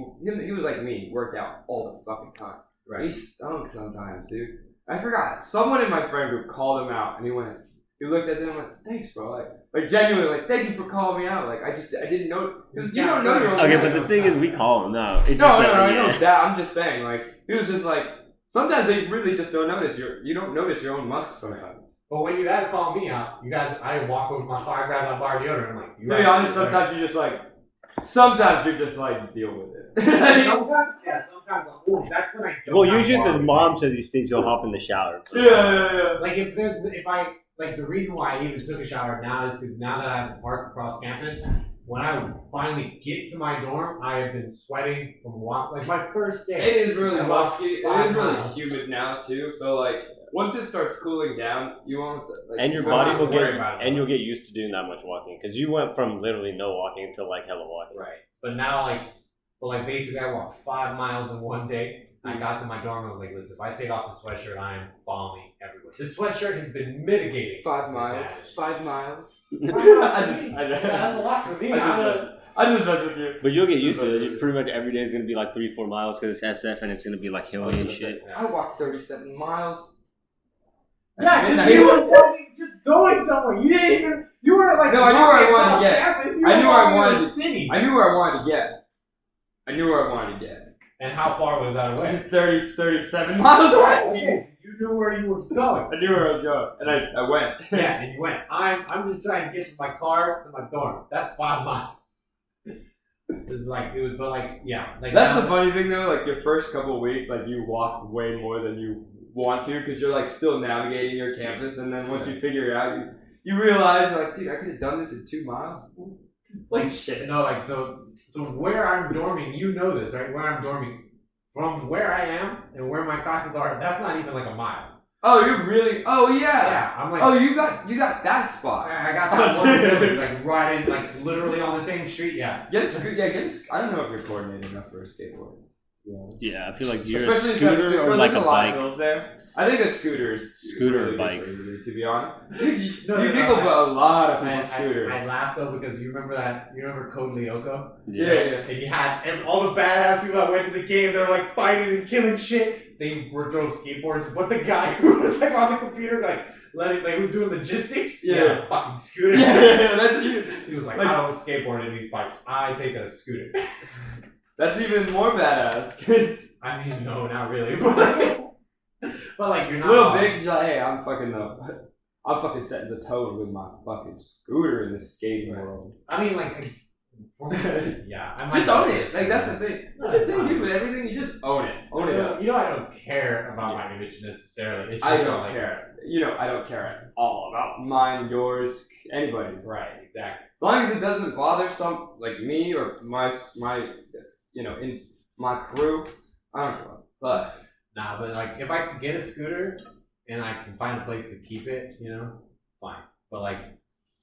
was like me, he worked out all the fucking time.
Right.
He stunk sometimes, dude. I forgot. Someone in my friend group called him out, and he looked at them and went, "Thanks, bro." Like genuinely, like, "Thank you for calling me out." Like I didn't know because you don't know your own.
Okay,
guy.
but the thing is, we call him now. It's
No,
just
I know
yeah.
that. I'm just saying, like, he was just like, sometimes they really just don't notice you don't notice your own muscles sometimes.
But when you guys call me out, I walk over to my car, grab that bar of deodorant, I'm like,
To be honest, sometimes you're just like, deal with it.
sometimes, that's when I don't.
Well,
have
usually if
bar
his
of
mom says he stinks, he'll hop in the shower.
Yeah.
Like the reason why I even took a shower now is because now that I have a park across campus, when I finally get to my dorm, I have been sweating from like my first day.
It is really
I walked
musky. It
5
is really
miles.
humid now too. So like, once it starts cooling down, you won't. Like,
And your
I'm
body
not
will
worried
get,
about it.
and you'll get used to doing that much walking because you went from literally no walking to like hella walking.
Right. But now, basically, I walked 5 miles in one day. I got to my dorm and I was like, listen, if I take off the sweatshirt, I am bombing everywhere. This sweatshirt has been mitigating.
5 miles. 5 miles.
That's a lot for me.
I just mess with you.
But you'll get used to it. Pretty much every day is gonna be like 3-4 miles because it's SF and it's gonna be like hilly and shit.
I walked 37 miles.
Yeah,
Midnight.
because you were just just going somewhere. You didn't even. You were like.
No, I knew where I wanted to get.
Campus. You
I
were
knew where I
walking
wanted
to
to-
the city.
I knew where I wanted to get. I knew where I wanted to get.
And how far was that away?
37 miles away.
Okay, so you knew where you were going.
I knew where I was going, and I went.
Yeah, and you went. I'm just trying to get from my car to my dorm. That's 5 miles. Yeah. Like
That's
now,
the funny thing though. Like your first couple of weeks, like you walk way more than you want to, because you're like still navigating your campus, and then once you figure it out, you realize like, dude, I could have done this in 2 miles.
like shit. No, like so where I'm dorming, you know this, right? Where I'm dorming, from where I am and where my classes are, that's not even like a mile.
Oh, you're really? Oh yeah.
Yeah, I'm like.
Oh, you got that spot.
I got that one building, like right in, like literally on the same street. Yeah.
I don't know if you're coordinated enough for a skateboard.
Yeah, I feel like you're
Especially
a scooter or like a bike.
There. I think a scooter is
Scooter or
really
bike.
good for you, to be honest. You
No,
giggle about a lot of people's scooter.
I laughed though because you remember Code Lyoko?
Yeah.
And you had and all the badass people that went to the game, they were like fighting and killing shit. They drove skateboards, but the guy who was like on the computer, like who was doing logistics,
Yeah.
fucking scooter.
Yeah, that's you.
He was like,
Like-
I don't skateboard in these bikes. I take a scooter.
That's even more badass.
I mean, no, not really, but like you're not
Little big, she's like, hey, I'm fucking setting the tone with my fucking scooter in the skating world.
I mean, like, yeah, I might
Just own it. Like that's the thing. That's the thing, dude. With everything, you just own it. Own it up.
You know, I don't care about my image necessarily. It's just
I don't
like,
care. You know, I don't care at all about mine, yours, anybody's.
Right, exactly.
As long as it doesn't bother some like me or my in my crew, I don't care. But
Nah, but like if I can get a scooter and I can find a place to keep it, fine. But like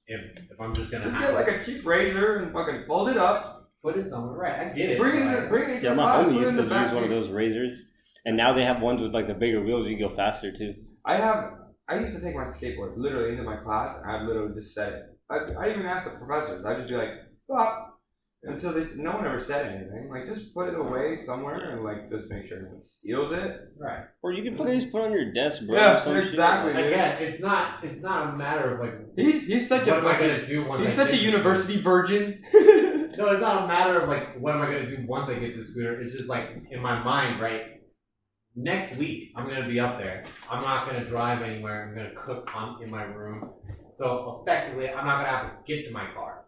if I'm just gonna
get like a cheap razor and fucking fold it up,
put it somewhere, right? I get it.
bring it.
Yeah,
to
my
class,
homie
put it
used
in
to
the back
use one of
seat.
those razors, and now they have ones with like the bigger wheels. You can go faster too.
I used to take my skateboard literally into my class, and I'd literally just set it. I even asked the professors. I'd just be like, "Stop," until no one ever said anything. Like, just put it away somewhere, and like, just make sure no one steals it.
Right.
Or you can fucking just put it on your desk, bro.
Yeah,
or some
exactly.
shit.
Again, it's not a matter of like
He's such
what
a
am I
fucking.
gonna do once
He's
I
such a
get this
university virgin.
scooter? No, it's not a matter of like what am I gonna do once I get the scooter. It's just like in my mind, right? Next week, I'm gonna be up there. I'm not gonna drive anywhere. I'm gonna cook in my room. So effectively, I'm not gonna have to get to my car,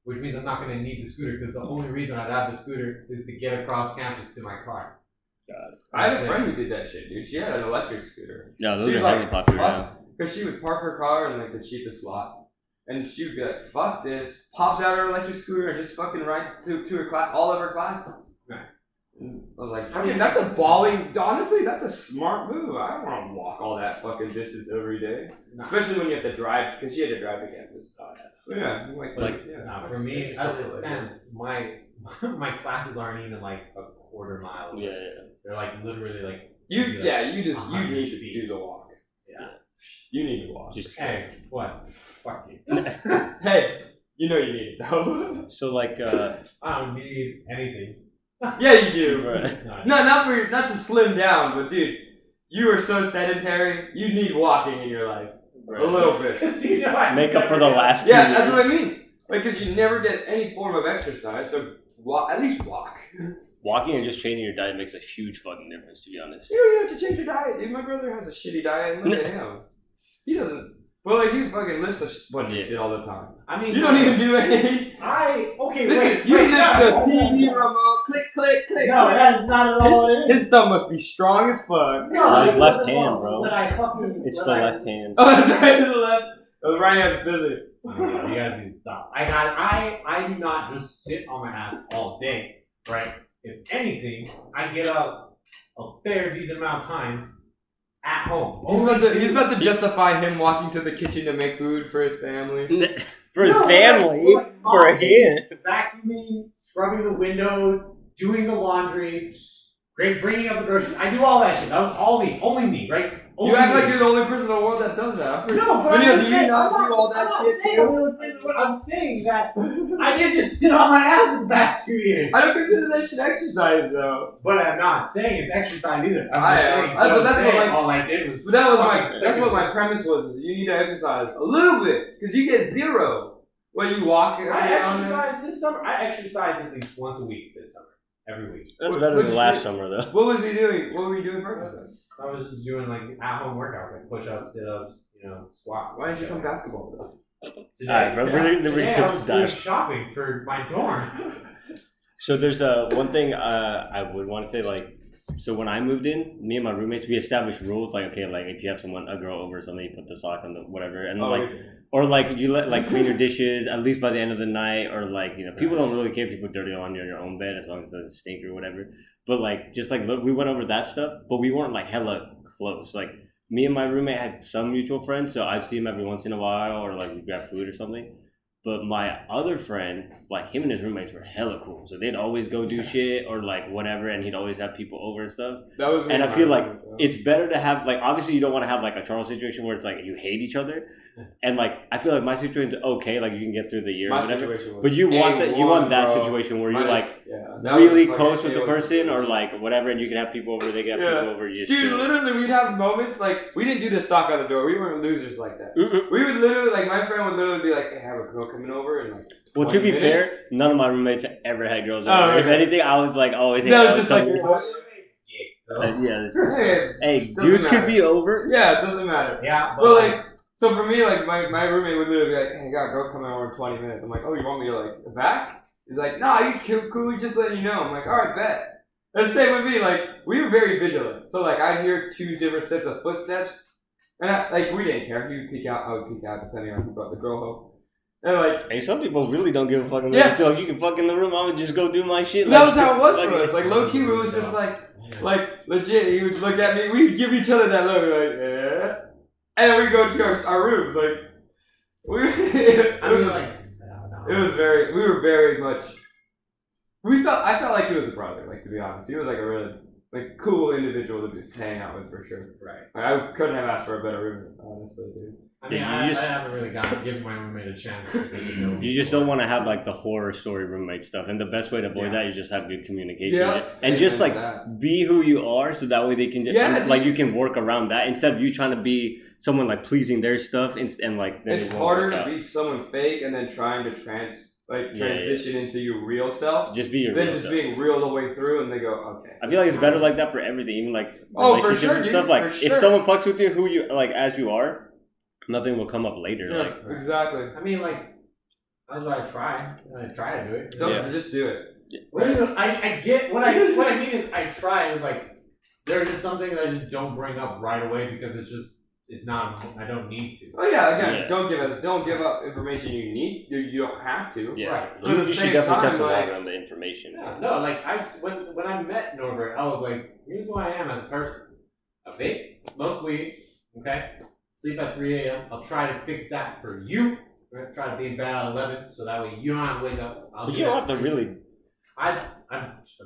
which means I'm not gonna need the scooter because the only reason I'd have the scooter is to get across campus to my car.
I had a friend who did that shit, dude. She had an electric scooter.
Yeah, those
She's
are
like,
heavily popular now.
Because she would park her car in like the cheapest slot. And she would be like, fuck this. Pops out her electric scooter and just fucking rides to her class, all of her classes.
Right.
And I was like, fucking, that's a balling, honestly, that's a smart move. I don't want to walk all that fucking distance every day.
Nah.
Especially when you have to drive, because she had to drive to campus. So yeah,
Nah, for me, as it stands, my classes aren't even like a quarter mile away.
Yeah.
They're like literally like.
you
like,
need to
100 feet.
do the walk.
Yeah.
You need to walk.
Just
Hey, what? Fuck you.
Hey, you know you need it though.
so like
I don't need anything.
Yeah, you do.
right.
No,
Not to slim down, but dude, you are so sedentary. You need walking in your life a little bit.
Make up for the last 2
Yeah,
years.
that's what I mean. Like, cause you never get any form of exercise, so at least walk.
Walking and just changing your diet makes a huge fucking difference, to be honest.
You don't even have to change your diet, dude. My brother has a shitty diet, and look at him. He doesn't. Well, like he fucking lifts a bunch of shit all the time.
I mean,
You don't even do anything.
Okay,
Listen, you lift the TV remote, click, click, click.
No,
click.
that is not at all it is.
His thumb must be strong as fuck.
No, his left hand, bro.
But I fucking.
It's the left hand.
Oh, that's right to the left. Oh, the right hand's busy.
You guys need to stop. I do not just sit on my ass all day, right? If anything, I get up a fair decent amount of time at home.
He's about to justify him walking to the kitchen to make food for his family.
For his
No,
family,
like
for him.
vacuuming, scrubbing the windows, doing the laundry, Great, bringing up the groceries. I do all that shit. That was all me, only me, right? Only
You act
me.
like you're the only person in the world that does that.
No, but
Video,
I'm
do
just
you
saying,
not do all that
I'm not
shit
saying
too?
I'm the only person, but I'm saying that I didn't just sit on my ass for the past 2 years.
I don't consider that shit exercise though.
But I'm not saying it's exercise either. I'm
I
just
am.
saying,
But
don't
that's
say
what my-
all I did was.
But that was
fucking
that's what
click
my premise was. Is you need to exercise a little bit because you get 0 when you walk.
I
around
exercise this summer. I exercise at least once a week this summer. Every week.
That's
What-
better
what
than
did
last
you-
summer though.
What was he doing? What were you doing for exercise?
I was just doing like at-home workouts, like push-ups, sit-ups, squats.
Why didn't you come basketball with us?
Today,
Alright, bro,
today I was doing
dive.
shopping for my dorm.
So there's one thing I would want to say, like, so when I moved in, me and my roommates, we established rules, like, okay, like if you have a girl over or something, you put the sock on the whatever, and or like you let like clean your dishes at least by the end of the night, or like people don't really care if you put dirty laundry on your own bed as long as it doesn't stink or whatever. But like just like look, we went over that stuff, but we weren't like hella close. Like me and my roommate had some mutual friends, so I see him every once in a while, or like we grab food or something. But my other friend, like him and his roommates were hella cool, so they'd always go do shit or like whatever, and he'd always have people over and stuff.
That was.
And I feel like it's better to have like obviously you don't want to have like a Charles situation where it's like you hate each other, and like I feel like my situation's okay, like you can get through the year or whatever. But you want that situation where you're like really close with the person or like whatever, and you can have people over, they can have people over. You
Dude, literally, we'd have moments like we didn't do the stock on the door. We weren't losers like that. We would literally like my friend would literally be like, "Hey, I have a girl coming over," and like.
Well, to be fair, none of my roommates ever had girls over. If anything, I was like always.
No, just like.
Yeah. Hey,
doesn't
dudes
matter.
could be over.
Yeah, it doesn't matter.
Yeah,
But like, so for me, like my roommate would literally be like, "Hey, I got a girl coming over in 20 minutes." I'm like, "Oh, you want me to like back?" He's like, "Nah, you cool. Just letting you know." I'm like, "All right, bet." And same with me. Like we were very vigilant. So like I'd hear 2 different sets of footsteps, and we didn't care. He would peek out. I would peek out, depending on who brought the girl home. And like,
hey, some people really don't give a fuck.
Yeah.
Just be like, you can fuck in the room. I would just go do my shit.
that
Like,
was how it was for
like-
us. Like low key, it was just like legit. He would look at me. We'd give each other that look, like yeah, and then we go to our rooms. Like it was very. We were very much. I felt like he was a brother. Like to be honest, he was like a really like cool individual to be hang out with for sure.
Right.
Like, I couldn't have asked for a better roommate, honestly, dude.
I mean, I haven't really given my roommate a chance to get to know me.
You just don't want to have like the horror story roommate stuff, and the best way to avoid that is just have good communication, and just like be who you are, so that way they can like you can work around that instead of you trying to be someone like pleasing their stuff and like. Then
it's harder to be someone fake and then trying to transition into your real self.
Just be your
then
real
just
self.
being real the way through, and they go, okay.
I feel like it's better like that for everything, even like
for
relationships
sure,
and
dude,
stuff. Like
for
if
sure.
someone fucks with you, who you like as you are. Nothing will come up later.
Yeah,
like
exactly.
I mean, like, that's what I try. I try to do it.
Just do it.
I get what I mean is I try. Like, there's just something that I just don't bring up right away because it's not. I don't need to.
Oh yeah, again, don't give up information you need. You don't have to.
Yeah,
Right.
But at
you
the
should
same
definitely
time,
test the
like-
water on the information.
Yeah, no, like when I met Norbert, I was like, here's who I am as a person. I vape, smoke weed, okay? Sleep at 3 a.m. I'll try to fix that for you. I'm gonna try to be in bed at 11, so that way you don't have to wake up.
But you don't have to really.
I'm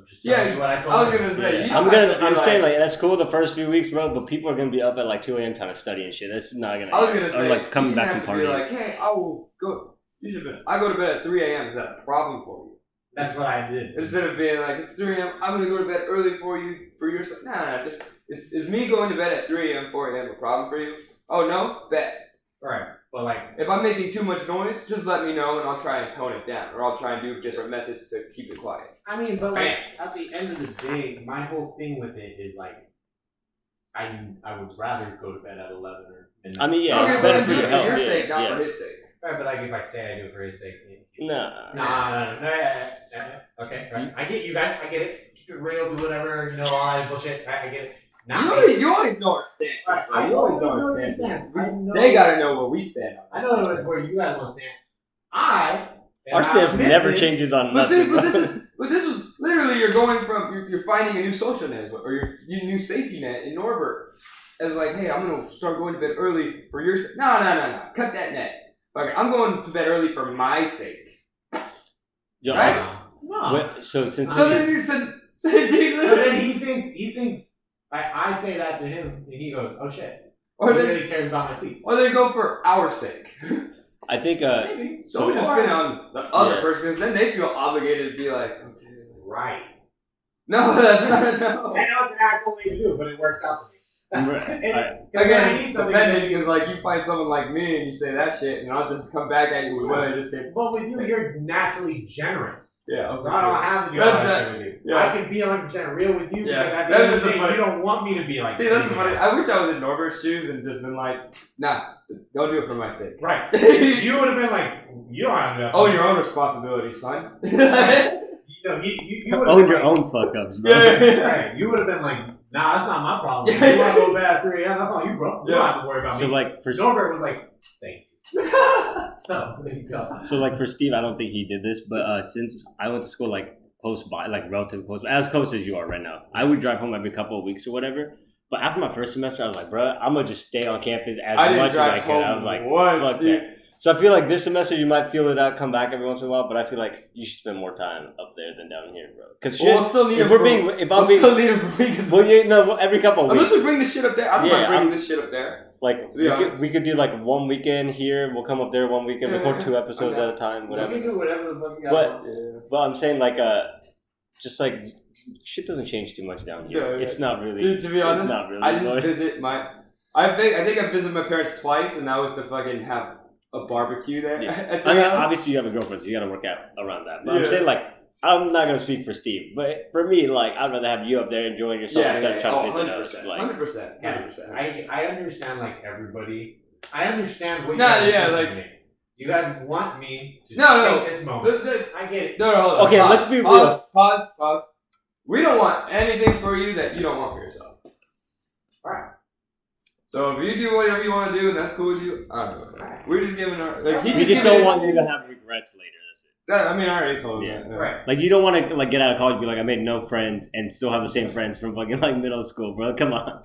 just telling you what I told
I was
you.
gonna say.
Yeah.
I'm saying like that's cool the first few weeks, bro. But people are gonna be up at like 2 a.m. trying to study and shit. That's not gonna.
I was gonna say.
Or like coming
you
back
have
from
to be
parties.
like, hey, I will go. You should. I go to bed at 3 a.m. Is that a problem for you?
That's what I did.
Instead of being like, it's 3 a.m. I'm gonna go to bed early for yourself. Nah. Is me going to bed at 3 a.m. 4 a.m. a problem for you? Oh no, bet.
Right, but like,
If I'm making too much noise, just let me know and I'll try and tone it down, or I'll try and do different methods to keep it quiet.
I mean, but like at the end of the day, my whole thing with it is like, I would rather go to bed at 11 or midnight.
I mean, yeah,
Okay,
it's
so
better
then
for
do
your
it for
health.
your
Yeah,
sake, not
yeah.
for his sake.
Right, but like if I say I do it for his sake.
Nah.
No. Okay, right. I get you guys. I get it. Keep it real. Do whatever. All that bullshit. Right, I get it.
You always know our stance.
Right,
Right, you always know our
the
stance.
I know.
They gotta know where we stand.
I know it's where you guys want to stand.
Our stance never changes on
But see,
nothing.
but this was literally you're going from you're finding a new social net or your new safety net in Norbert. As like, hey, I'm gonna start going to bed early for your sake. No, cut that net. Like, I'm going to bed early for my sake.
Yo,
Right?
No.
wait, so since
So then Same thing.
So then he thinks I say that to him, and he goes, "Oh shit."
Or
he
they
really cares about my sleep.
or they go for our sake.
I think
Maybe.
So we just spin on the other person because then they feel obligated to be like, okay.
Right.
No, that's not no.
I know it's an asshole thing to do, but it works out for me.
Alright.
Again,
I something
depending because like you find someone like me and you say that shit and I'll just come back at you with what I just did.
But with you, you're naturally generous.
Yeah,
So I don't have to do all that shit with you.
yeah.
I can be 100% real with you
Yeah.
because at the end of the day, you don't want me to be like.
See, that's the funny. I wish I was in Norbert's shoes and just been like, nah, don't do it for my sake.
Right. You would have been like, you don't have to.
Own your own responsibility, son.
You know, you would have
own
been
your
like,
own fuck ups, bro.
Right. You would have been like, nah, that's not my problem.
Yeah.
You want to go bad at 3 a.m. That's on you, bro. You don't have to worry about
So
me.
like for
Norbert was like, thank you. So there you go.
So like for Steve, I don't think he did this, but since I went to school like close by, like relatively close, as close as you are right now, I would drive home every couple of weeks or whatever. But after my first semester, I was like, bro, I'm gonna just stay on campus as much as I can. I was like, fuck that. So I feel like this semester you might feel it out, come back every once in a while, but I feel like you should spend more time up there than down here, bro. Because
we'll still need
if we're being, if I'm being,
still need him for weekends.
well, yeah, no, every couple of
Unless
weeks.
we bring this shit up there, I don't mind bringing this shit up there.
Like
Yeah.
we could do like one weekend here. We'll come up there one weekend, record 2 episodes at a time,
You
whatever.
can do whatever the fuck you got.
But I'm saying like just like shit doesn't change too much down here.
Yeah.
It's not really.
Dude, to be honest,
not really.
I didn't visit my. I think I visited my parents twice, and that was to fucking have a barbecue there.
Yeah. I mean, obviously you have a girlfriend, so you gotta work out around that. But I'm saying like. I'm not gonna speak for Steve, but for me, like I'd rather have you up there enjoying yourself instead of trying to visit us. Like,
100%.
I understand like everybody. I understand what you
Nah,
guys
yeah,
are
like-
doing. You guys want me to
No.
take this moment. I get it.
No, hold on.
Okay, let's be real.
Pause. We don't want anything for you that you don't want for yourself.
Alright.
So if you do whatever you want to do and that's cool with you, I don't know. We're just giving our like
we just don't want you to have regrets later. That's it.
I mean, I already told you.
Yeah.
That.
Right.
Like you don't want to like get out of college and be like I made no friends and still have the same friends from fucking like middle school, bro. Come on.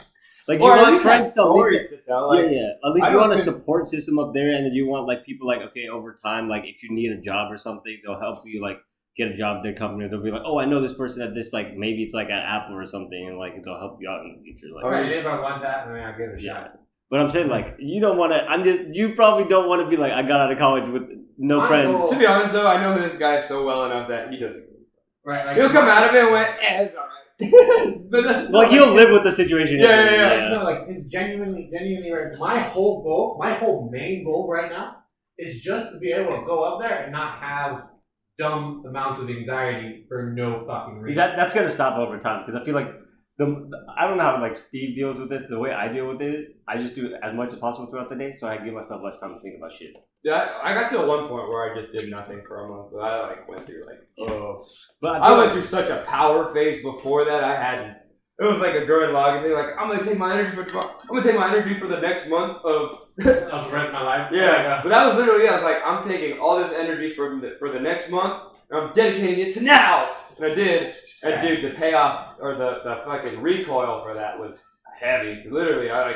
Like you
Or at
want
least
friends to at least,
to tell, like,
yeah. At least
I
you
don't
want a
think-
support system up there, and then you want like people like okay over time, like if you need a job or something, they'll help you like get a job at their company. They'll be like, oh, I know this person at this like maybe it's like at Apple or something, and like they'll help you out in the future. Like,
Alright, if I want that, then I'll give it a
Yeah.
shot.
But I'm saying like you don't want to. You probably don't want to be like I got out of college with no
I
friends.
know.
To be honest, though, I know this guy so well enough that he doesn't.
Right, like
He'll come out of it and went, it's alright. But then,
Like he'll live with the situation.
Yeah.
No, like it's genuinely right. My whole main goal right now is just to be able to go up there and not have dumb amounts of anxiety for no fucking reason.
That's gonna stop over time because I feel like I don't know how like Steve deals with this. The way I deal with it, I just do as much as possible throughout the day, so I give myself less time to think about shit.
Yeah, I got to one point where I just did nothing for a month. But I like went through like,
But
I went through such a power phase before that. I had it was like a Gurren Lagann thing. Like I'm gonna take my energy for tomorrow. I'm gonna take my energy for the next month of
of the rest of my life.
yeah. But that was literally it. I was like, I'm taking all this energy for the next month, and I'm dedicating it to now. And I did. And dude, the payoff or the fucking recoil for that was heavy. Literally, I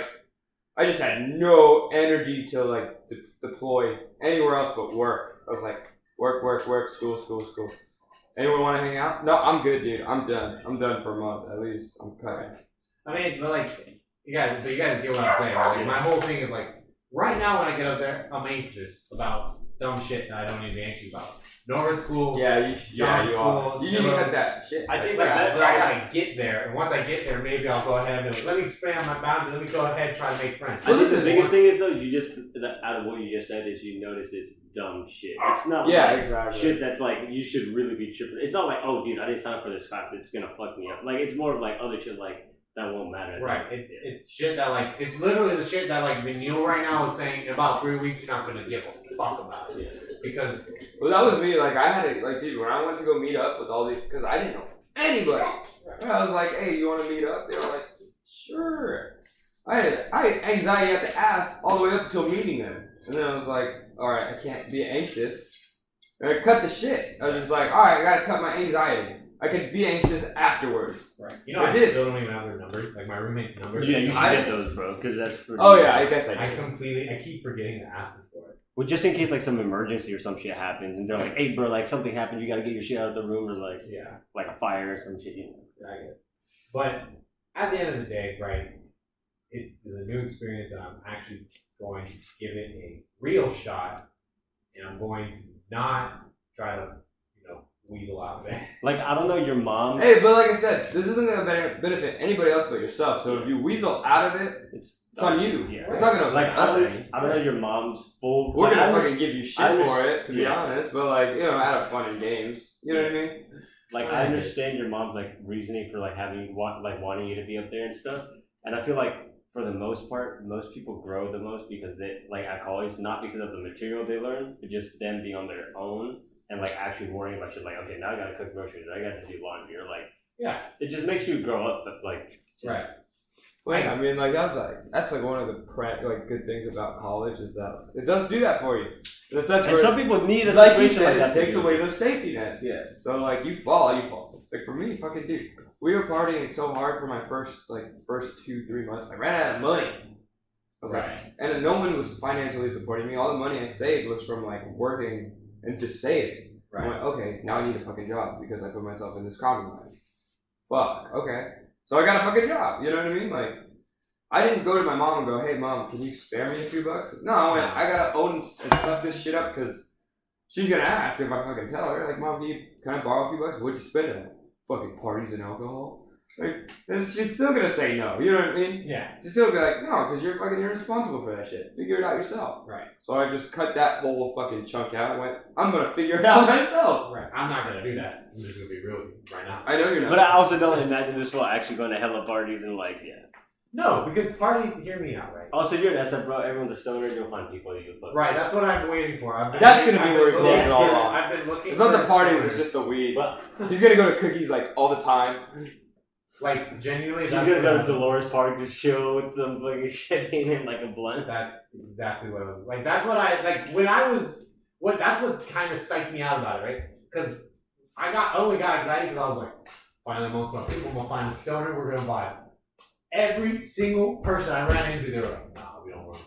just had no energy to like deploy anywhere else but work. I was like, work, school. Anyone want to hang out? No, I'm good, dude. I'm done. I'm done for a month at least. I'm cutting.
I mean, but like, you guys get what I'm saying. Like, my whole thing is like, right now when I get up there, I'm anxious about dumb shit that I don't need to be anxious about. Norman's cool.
Yeah, you
John's
are.
cool.
You need to cut that shit.
I think
But
like
I gotta get there, and once I get there, maybe I'll go ahead and be like, let me expand my boundaries. Let me go ahead and try to make friends.
I think the biggest thing is though, you just out of what you just said is you notice it's dumb shit. It's not like
exactly.
shit that's like you should really be tripping. It's not like oh dude, I didn't sign up for this class. It's gonna fuck me up. Like it's more of like other shit like that won't matter.
Right. It's shit that like it's literally the shit that like Neil right now is saying in about 3 weeks you're not gonna give a fuck about it. Because
Well, that was me. Like I had to like, dude, when I went to go meet up with all these, because I didn't know anybody. And I was like, hey, you want to meet up? They were like, sure. I had anxiety at the ass all the way up until meeting them, and then I was like, all right, I can't be anxious. And I cut the shit. I was just like, all right, I gotta cut my anxiety. I could be anxious afterwards.
Right. You know, I still don't even have their numbers, like my roommate's numbers.
Yeah, you should get those, bro, because that's pretty.
Oh yeah, I guess I
I
did.
keep forgetting to ask them for it.
Well, just in case like some emergency or some shit happens, and they're like, "Hey, bro, like something happened, you gotta get your shit out of the room," or like,
Yeah,
like a fire or some shit, you know.
I get it. But at the end of the day, right, it's a new experience, and I'm actually going to give it a real shot, and I'm going to not try to, weasel out of it.
Like, I don't know your mom.
Hey, but like I said, this isn't gonna benefit anybody else but yourself. So if you weasel out of it, it's on you.
Yeah.
It's not gonna
like
affect us.
I don't know your mom's full.
We're
like,
gonna fucking give you shit for it, to be
yeah.
honest. But like, out of fun and games. You know what I mean?
Like, I understand your mom's like reasoning for like wanting you to be up there and stuff, and I feel like for the most part, most people grow the most because they like at college, not because of the material they learn, but just them being on their own. And like actually worrying about shit like, okay, now I gotta cook groceries, I gotta do laundry, or like, yeah, it just makes you grow up. But like,
Right.
Well, yeah, I mean, like that's like one of the good things about college is that it does do that for you. In a sense,
and some people need a
like you
situation
said,
like that.
it takes away those safety nets.
Yeah.
So like you fall. Like for me, fucking dude, we were partying so hard for my first 2-3 months. I ran out of money. I was like, and no one was financially supporting me. All the money I saved was from like working and just saving.
Right.
I went, okay, now I need a fucking job because I put myself in this compromise. Fuck, okay. So I got a fucking job, you know what I mean? Like, I didn't go to my mom and go, hey mom, can you spare me a few bucks? No, I went, I gotta own and suck this shit up because she's gonna ask if I fucking tell her. Like, mom, can I borrow a few bucks? What'd you spend it on? Fucking parties and alcohol? Like, she's still gonna say no, you know what I mean?
Yeah.
She's still gonna be like, no, because you're irresponsible for that shit. Figure it out yourself.
Right.
So I just cut that whole fucking chunk out and went, I'm gonna figure it out myself.
Right. I'm not gonna do that. I'm just gonna be real with you right now.
I know you're not.
But I also don't imagine this fool actually going to hella parties and like, yeah.
No, because parties, hear me out, right?
Also, you're an SF, bro. Everyone's a stoner. You'll find people that you'll fuck.
Right, that's what I'm waiting for.
That's gonna be where it goes all along.
I've been looking.
It's not the
for
parties,
stoners.
it's just the weed.
But
He's gonna go to cookies like all the time.
Like, genuinely,
he's gonna go to Dolores Park to chill with some fucking shit in like a blunt.
That's exactly what I was like. That's what I like when I was. That's what kind of psyched me out about it, right? Because I only got anxiety because I was like, finally, amongst my people, I'm gonna find a stoner. We're gonna buy. Every single person I ran into, they were like, nah, we don't run.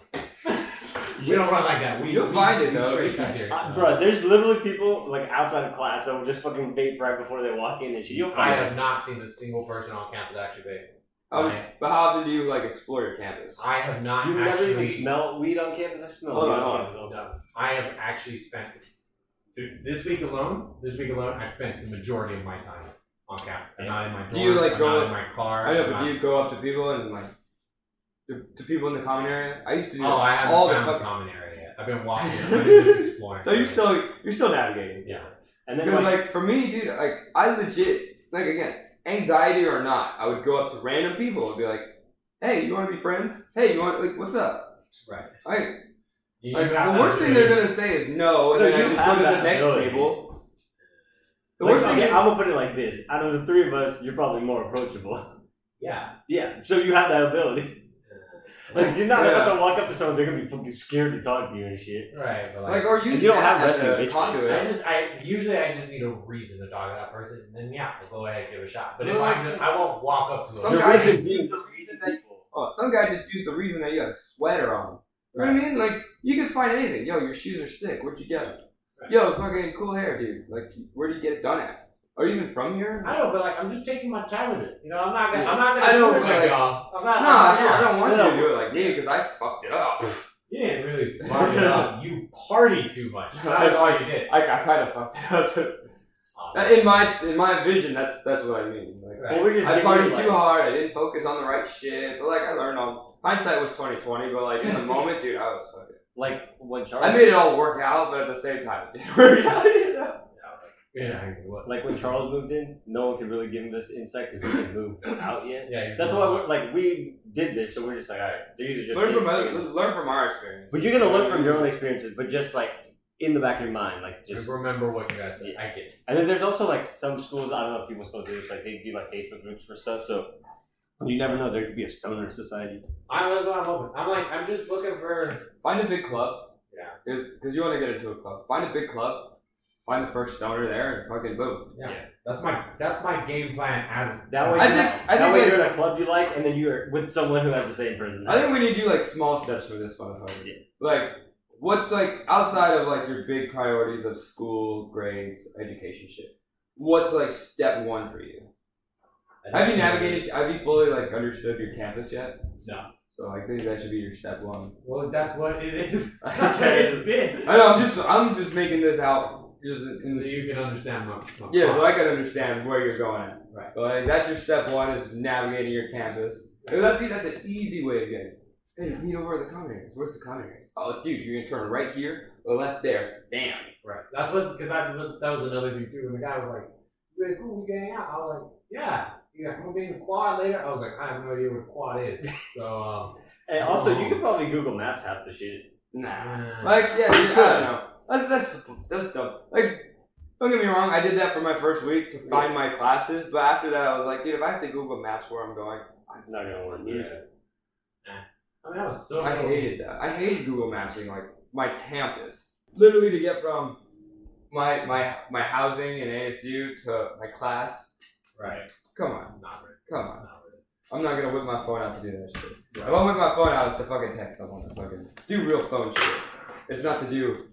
We don't run like that.
You'll find it though.
Straight through here.
Bro, there's literally people like outside of class that will just fucking vape right before they walk in and shit. You'll
I
find
have not seen a single person on campus actually vape.
But how often do you like explore your campus?
I have not
you
actually.
never even smell weed on campus? I smell
Hold
weed
on,
on
hold
campus all the time.
I have actually spent this week alone. I spent the majority of my time on campus. I'm not in my dorm.
Do you like
I'm
go
not in my car.
I know,
I'm
but
not-
do you go up to people and like to people in the common area? I used to do
Oh, I haven't
all
found
the
the
fucking.
common area yet. I've been walking. I've been just exploring.
So you're still navigating.
Yeah.
And then
Because
like,
like for me, dude, like I legit like again, anxiety or not, I would go up to random people and be like, "Hey, you want to be friends? Hey, you want like what's up?"
Right.
The worst thing they're gonna say is no, and
So
then
you
I just
have
go to
that
the next
ability.
table. The
like,
worst thing
okay,
is,
I'm gonna put it like this. Out of the three of us, you're probably more approachable.
Yeah.
Yeah, so you have that ability. Like, you're not
Yeah.
about to walk up to someone, they're gonna be fucking scared to talk to you and shit.
Right. But
like, or
you don't have
as
resting
a
bitch
conduit.
I just need a reason to talk to that person, and then yeah, we'll go ahead and give it a shot. But if
Well,
I won't walk up to
Some
them.
guys
reason
just use the reason that some guy just used the reason that you have a sweater on. You know what I mean? Like you can find anything. Yo, your shoes are sick. Where'd you get them?
Right.
Yo, fucking cool hair, dude. Like, where do you get it done at? Are you even from here?
I know, but like I'm just taking my time with it. You know, I'm not gonna
I know,
do it
but
like
like-
y'all. I'm
No,
not.
I don't want
No.
you to do it like me because I fucked it up.
You didn't really fuck it up. You party too much. That's all you did.
I kind of fucked it up too. In my vision, that's what I mean. Like,
Right.
Well, we're just
I
giving
partied
you, like,
too hard. I didn't focus on the right shit. But like I learned on hindsight was 20/20. But like in the moment, dude, I was fucking.
Like when Charles,
I made it all work out, but at the same time, it didn't work out. You know?
Yeah. I mean, what?
like when Charles moved in, no one could really give him this insight because he hadn't moved out yet.
Yeah.
That's why we're like we did this, so we're just like, all right, these are just
Learn from our experience.
But you're gonna learn from your own experiences, but just like in the back of your mind, like just.
remember what you guys said.
Yeah.
I get it.
And then there's also like some schools, I don't know if people still do this, like they do like Facebook groups for stuff, so you never know, there could be a stoner society.
I'm open. I'm just looking for.
Find a big club.
Yeah.
Because you want to get into a club. Find a big club. find the first stoner there and fucking boom.
Yeah. That's my game plan as
That way,
I think
you're in a club you like, and then you're with someone who has the same person.
I think we need to do like small steps for this motherfucker.
Yeah.
Like, what's like outside of like your big priorities of school, grades, education shit? What's like step one for you? Have you fully like understood your campus yet?
No.
So I think that should be your step one.
Well, that's what it is. That's what it's been.
I know. I'm just making this out. Just
So you can understand my
yeah,
process.
so I can understand where you're going at.
Right.
But like, that's your step one is navigating your campus. And that's an easy way to get it. Hey, meet over at the common areas. Where's the common areas? Oh, dude, you're gonna turn right here or left there. Bam.
Right. That's what, because that was another thing too. When the guy was like, "Really cool, we can hang out." I was like, "Yeah." He's like, "I'm gonna be in the quad later." I was like, "I have no idea what a quad is." So.
And also, you could probably Google Maps half the shit.
Nah. Like, yeah, I don't know. That's dumb. Like, don't get me wrong, I did that for my first week to find my classes, but after that I was like, dude, if I have to Google Maps where I'm going,
It's not gonna work.
I mean, that was so.
I hated that. I hated Google Mapping like my campus. Literally to get from my housing in ASU to my class.
Right.
Come on.
Not right.
Come on.
Not really.
I'm not gonna whip my phone out to do that shit.
Right.
If I whip my phone out, it's to fucking text someone to fucking do real phone shit. It's not to do,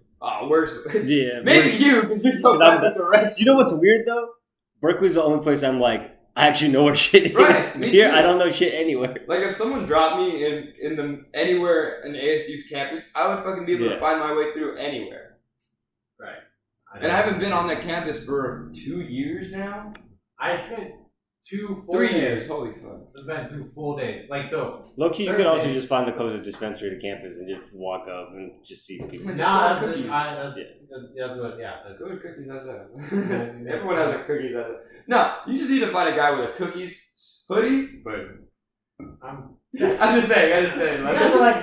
where's...
Yeah.
Maybe you, because you're so bad at directions.
You know what's weird though? Berkeley's the only place I'm like, I actually know where shit is.
Right, me
Here,
too.
I don't know shit anywhere.
Like, if someone dropped me in the anywhere in ASU's campus, I would fucking be able to find my way through anywhere.
Right.
And I haven't been on that campus for 2 years now.
I spent 2 full
3
days.
years, holy fuck.
It's been 2 full days. Like, so.
Low key, you could also
Thursday.
just find the closest dispensary to campus and just walk up and just see people.
Nah, that's
cookies.
that's what. Yeah. That's,
Go to cookies, that's it. Everyone has a cookies, that's it. No, you just need to find a guy with a cookies hoodie, but
I'm
I'm just saying. Like,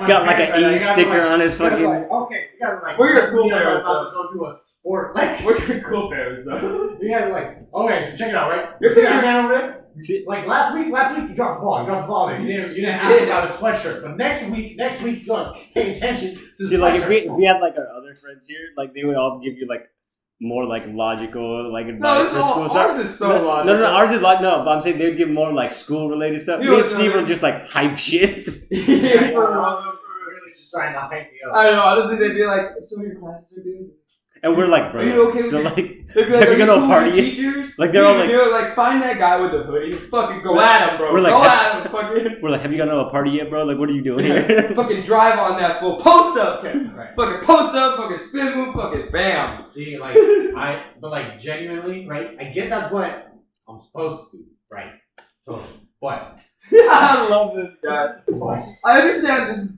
Got like an E sticker on his fucking.
Okay, you guys are like.
We're your cool
I'm
parents,
about to go do a sport. Like,
we're your cool parents, though.
you guys are like, okay, so check it out, right?
You're
See that
saying-
man over there?
See-
Like last week you dropped the ball. You dropped the ball there. You didn't ask about a sweatshirt. But next week, you're gonna pay attention to the
See, like if
sweatshirt.
we had like our other friends here, like they would all give you like more like logical like
No,
advice
this
for
all,
school
ours
stuff.
is so logical.
No, ours is like no, but I'm saying they'd give more like school related stuff.
You
Me
know
and
what,
Steve
no,
would just like hype shit,
Yeah, really just trying to hype me up.
I know, honestly, they'd be like, so your classes are good?
and we're like, bro.
Are you okay with
so
it?
like,
They'd be
Have you
"Are
gone to a
cool with
party
your
yet?"
teachers?
Like, they're all like-
They're like, find that guy with the hoodie. Fucking go
We're-
at him, bro.
we're like,
Go at him, fucking.
we're like, have you gone to a party yet, bro? Like, what are you doing here?
Fucking drive on that full post up, Kevin.
Right.
Fucking post up, fucking spin move, fucking bam.
See, like but like genuinely, right? I get that's what I'm supposed to, right? Totally. But
I love this guy. I understand this is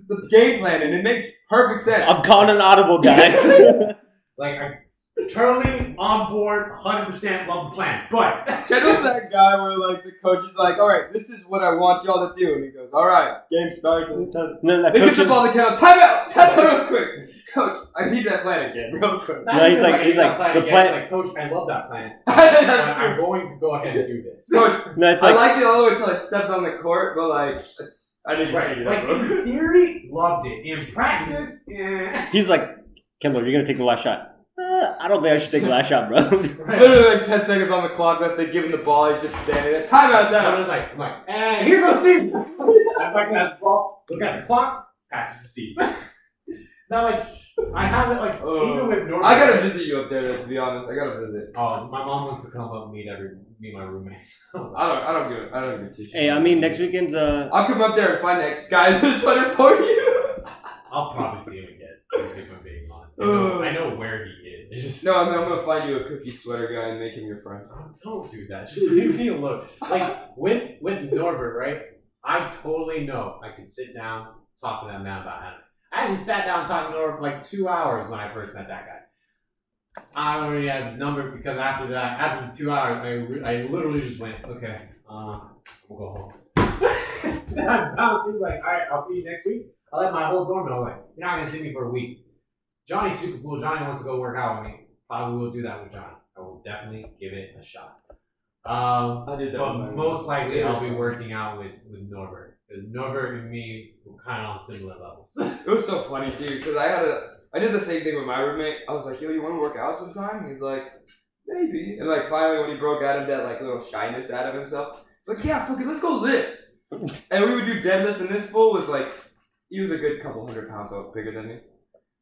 the game plan, and it makes perfect sense.
I'm calling an audible, guys.
like I totally on board, 100% love the plan. But
Kendall's that guy where like the coach is like, all right, this is what I want y'all to do, and he goes, all right, game starts. And
no,
they
coach,
get the ball to Kendall. Time out real quick. Coach, I need that plan again, real quick.
No, he's like, the plan.
Like, Coach, I love that plan. But I'm going to go ahead and do this.
Coach,
No, it's
I
like,
liked it all the way until I stepped on the court, but like, I didn't change it
Like
up, bro.
in theory, loved it. In practice,
he's like, Kendall, you're gonna take the last shot. I don't think I should take the last shot, bro.
Right.
Literally like 10 seconds on the clock left, they give him the ball, he's just standing there. Time out
I'm
down.
just like, and here goes Steve. I'm looking at the ball, look at the clock, pass it to Steve. Now, like, I have it like even with Norman.
I gotta visit you up there, to be honest. I gotta visit.
Oh, my mom wants to come up and meet my roommates.
I don't give a tissue.
Hey, I mean, next weekend's
I'll come up there and find that guy in the sweater for you.
I'll probably see him again if I'm being honest. I know where he is. It's just
No, I'm gonna find you a cookie sweater guy and make him your friend.
don't do that. Just leave me alone. Like with Norbert, right? I totally know I could sit down, talk to that man about anime. I actually sat down talking to Norbert for like 2 hours when I first met that guy. I already had the number because after the 2 hours, I literally just went, okay, we'll go home. And I'm bouncing like, all right, I'll see you next week. I let my whole dorm know, like, you're not gonna see me for a week. Johnny's super cool. Johnny wants to go work out with me. Probably will do that with Johnny. I will definitely give it a shot.
I did that.
But most likely I'll be working out with Norbert. Because Norbert and me were kind of on similar levels.
It was so funny, dude, because I had I did the same thing with my roommate. I was like, yo, you want to work out sometime? He's like, maybe. And like finally when he broke out of that like little shyness out of himself, he's like, yeah, fuck it, let's go lift. And we would do deadlifts, and this fool was like, he was a good couple 100 pounds bigger than me.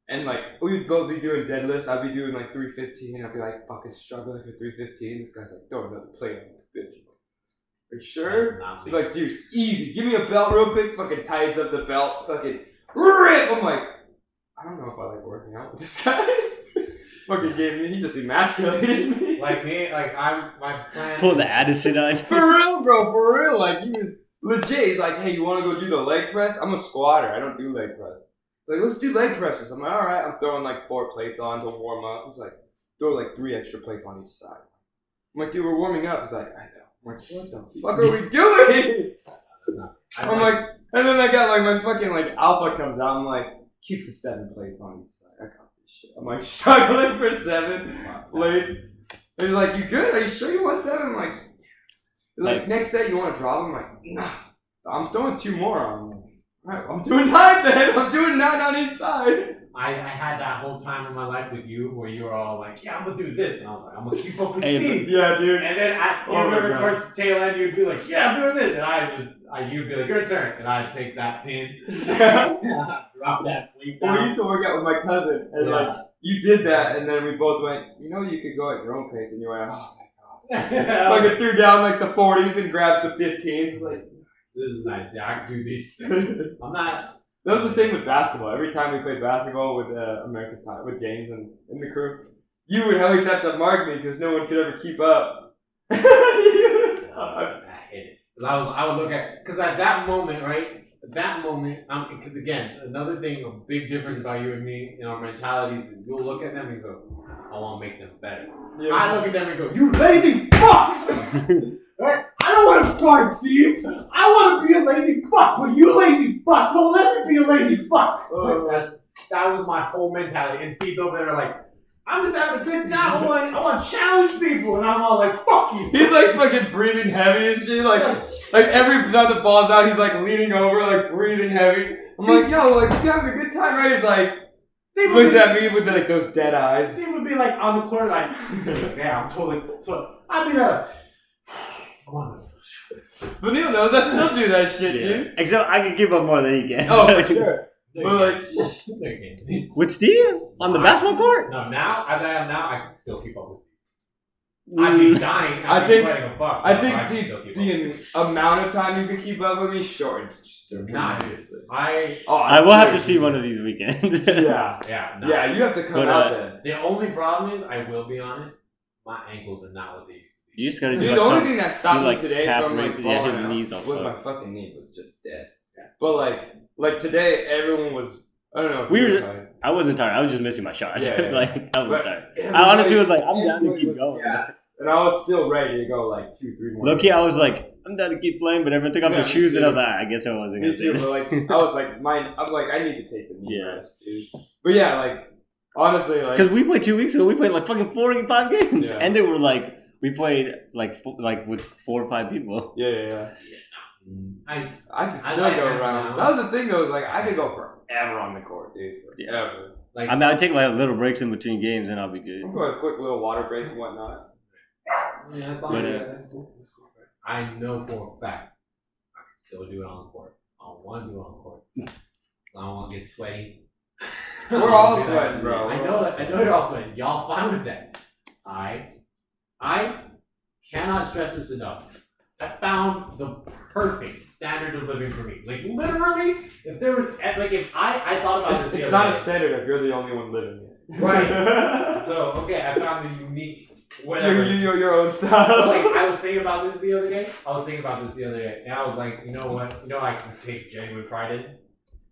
And like we would both be doing deadlifts. I'd be doing like 315. I'd be like fucking struggling for 315. This guy's like, throw another plate on this bitch. Are you sure? He's like, dude, easy. Give me a belt real quick. Fucking tightens up the belt. Fucking rip. I'm like, I don't know if I like working out with this guy. Fucking gave me. He just emasculated me.
Like me, like my plan.
Pull the attitude on.
For real, bro. For real. Like he was legit. He's like, hey, you want to go do the leg press? I'm a squatter. I don't do leg press. Like, let's do leg presses. I'm like, all right. I'm throwing like 4 plates on to warm up. He's like, throw like 3 extra plates on each side. I'm like, dude, we're warming up. He's like, I know. I'm like, what the fuck are we doing? I'm like, and then I got like my fucking like alpha comes out. I'm like, keep the 7 plates on each side. I got this shit. I'm like struggling for 7 plates. And he's like, you good? Are you sure you want 7? I'm like, next day you want to drop? I'm like, nah. I'm throwing 2 more on. Alright, I'm doing 9 then. I'm doing 9 on each side.
I had that whole time in my life with you where you were all like, yeah, I'm gonna do this. And I was like, I'm gonna keep up with
Hey,
Steve.
Yeah, dude.
And then towards the tail end, you'd be like, yeah, I'm doing this. And you'd be like, your turn. And I'd take that pin. Drop that plate
Well, we
down.
used to work out with my cousin, and like, you did that, and then we both went, you know, you could go at your own pace, and you went, oh my god. Like, it threw down like the 40s and grabs the 15s. Like,
This is nice. Yeah, I can do these. I'm not.
that was the same with basketball. Every time we played basketball with America's Time, with James and the crew, you would always have to mark me because no one could ever keep up.
I hate it. Because I would look at, because at that moment, right? At that moment, because again, another thing, a big difference about you and me in our mentalities is you'll look at them and go, I want to make them better.
Yeah.
I look at them and go, you lazy fucks! Right? I don't want to guard Steve. I want to be a lazy fuck, but you lazy fucks won't let me be a lazy fuck. That was my whole mentality. And Steve's over there like, I'm just having a good time. I want to challenge people. And I'm all like, fuck you.
He's like fucking breathing heavy and shit. Like every time the ball's out, he's like leaning over, like breathing heavy. I'm like, yo, like you having a good time, right? He's like,
Steve
looks at me with like those dead eyes.
Steve would be like on the corner, like, yeah, I'm totally. So I'd be like, come on.
But Neil knows I still do that shit, dude.
Except I can keep up more than he can.
Oh, for sure. But like,
With Steve on the basketball court.
No, now as I am now, I can still keep up with Steve. I'd be dying.
I think-
sweating a fuck.
I
but can
think
still keep up.
the amount of time you can keep up with me is shortened.
Nah,
tremendously.
I will have to see one of these weekends.
Yeah.
Yeah, nah.
Yeah, you have to come
But,
out then.
The only problem is, I will be honest, my ankles are not what they used to be.
You just gotta do
Dude,
like
the only
some,
thing that stopped
do, like,
me today
calf
from like
raises. Yeah, his
falling out
knees all
was my
fucked.
fucking knee was just dead.
Yeah.
But like today, everyone was. I don't know. If
We
you
were-
tired.
I wasn't tired. I was just missing my shots.
Yeah, yeah.
Like I was
But
tired.
everybody-
I honestly was like, I'm down to
everyone
keep
was
going.
gassed. And I was still ready to go like 2-3 more.
Low key, I was like, I'm down to keep playing, but everyone took off
Yeah,
their
me
shoes, and I was
too.
like, I guess I wasn't
Me
gonna
too,
do
but
it.
like I was like I'm like I need to take the knee
Yeah.
rest, dude. But yeah, like honestly, like
Because we played 2 weeks ago, we played like fucking 4 or 5 games,
Yeah.
and they were like, we played like with 4 or 5 people.
yeah.
I
I could
I
still
like
go
that
around.
now.
That was the thing though, is like I could go forever on the court, dude. Forever.
like.
I mean, I take like little breaks in between games, and I'll be good.
Of course, quick little water break and whatnot.
Yeah, that's all.
But,
That's cool. That's cool. I know for a fact I can still do it on the court. I don't want to do it on the court. I don't want to get sweaty.
We're all sweating, bro.
I
We're
know
all
that. I know you're all sweating. Y'all fine with that. I cannot stress this enough. I found the perfect standard of living for me. Like literally, if there was like if I thought about this the
It's
other
not
day.
a standard if you're the only one living it.
Right. So okay, I found the unique whatever.
your own
But,
style.
like I was thinking about this the other day. And I was like, you know what? You know I can take genuine pride in.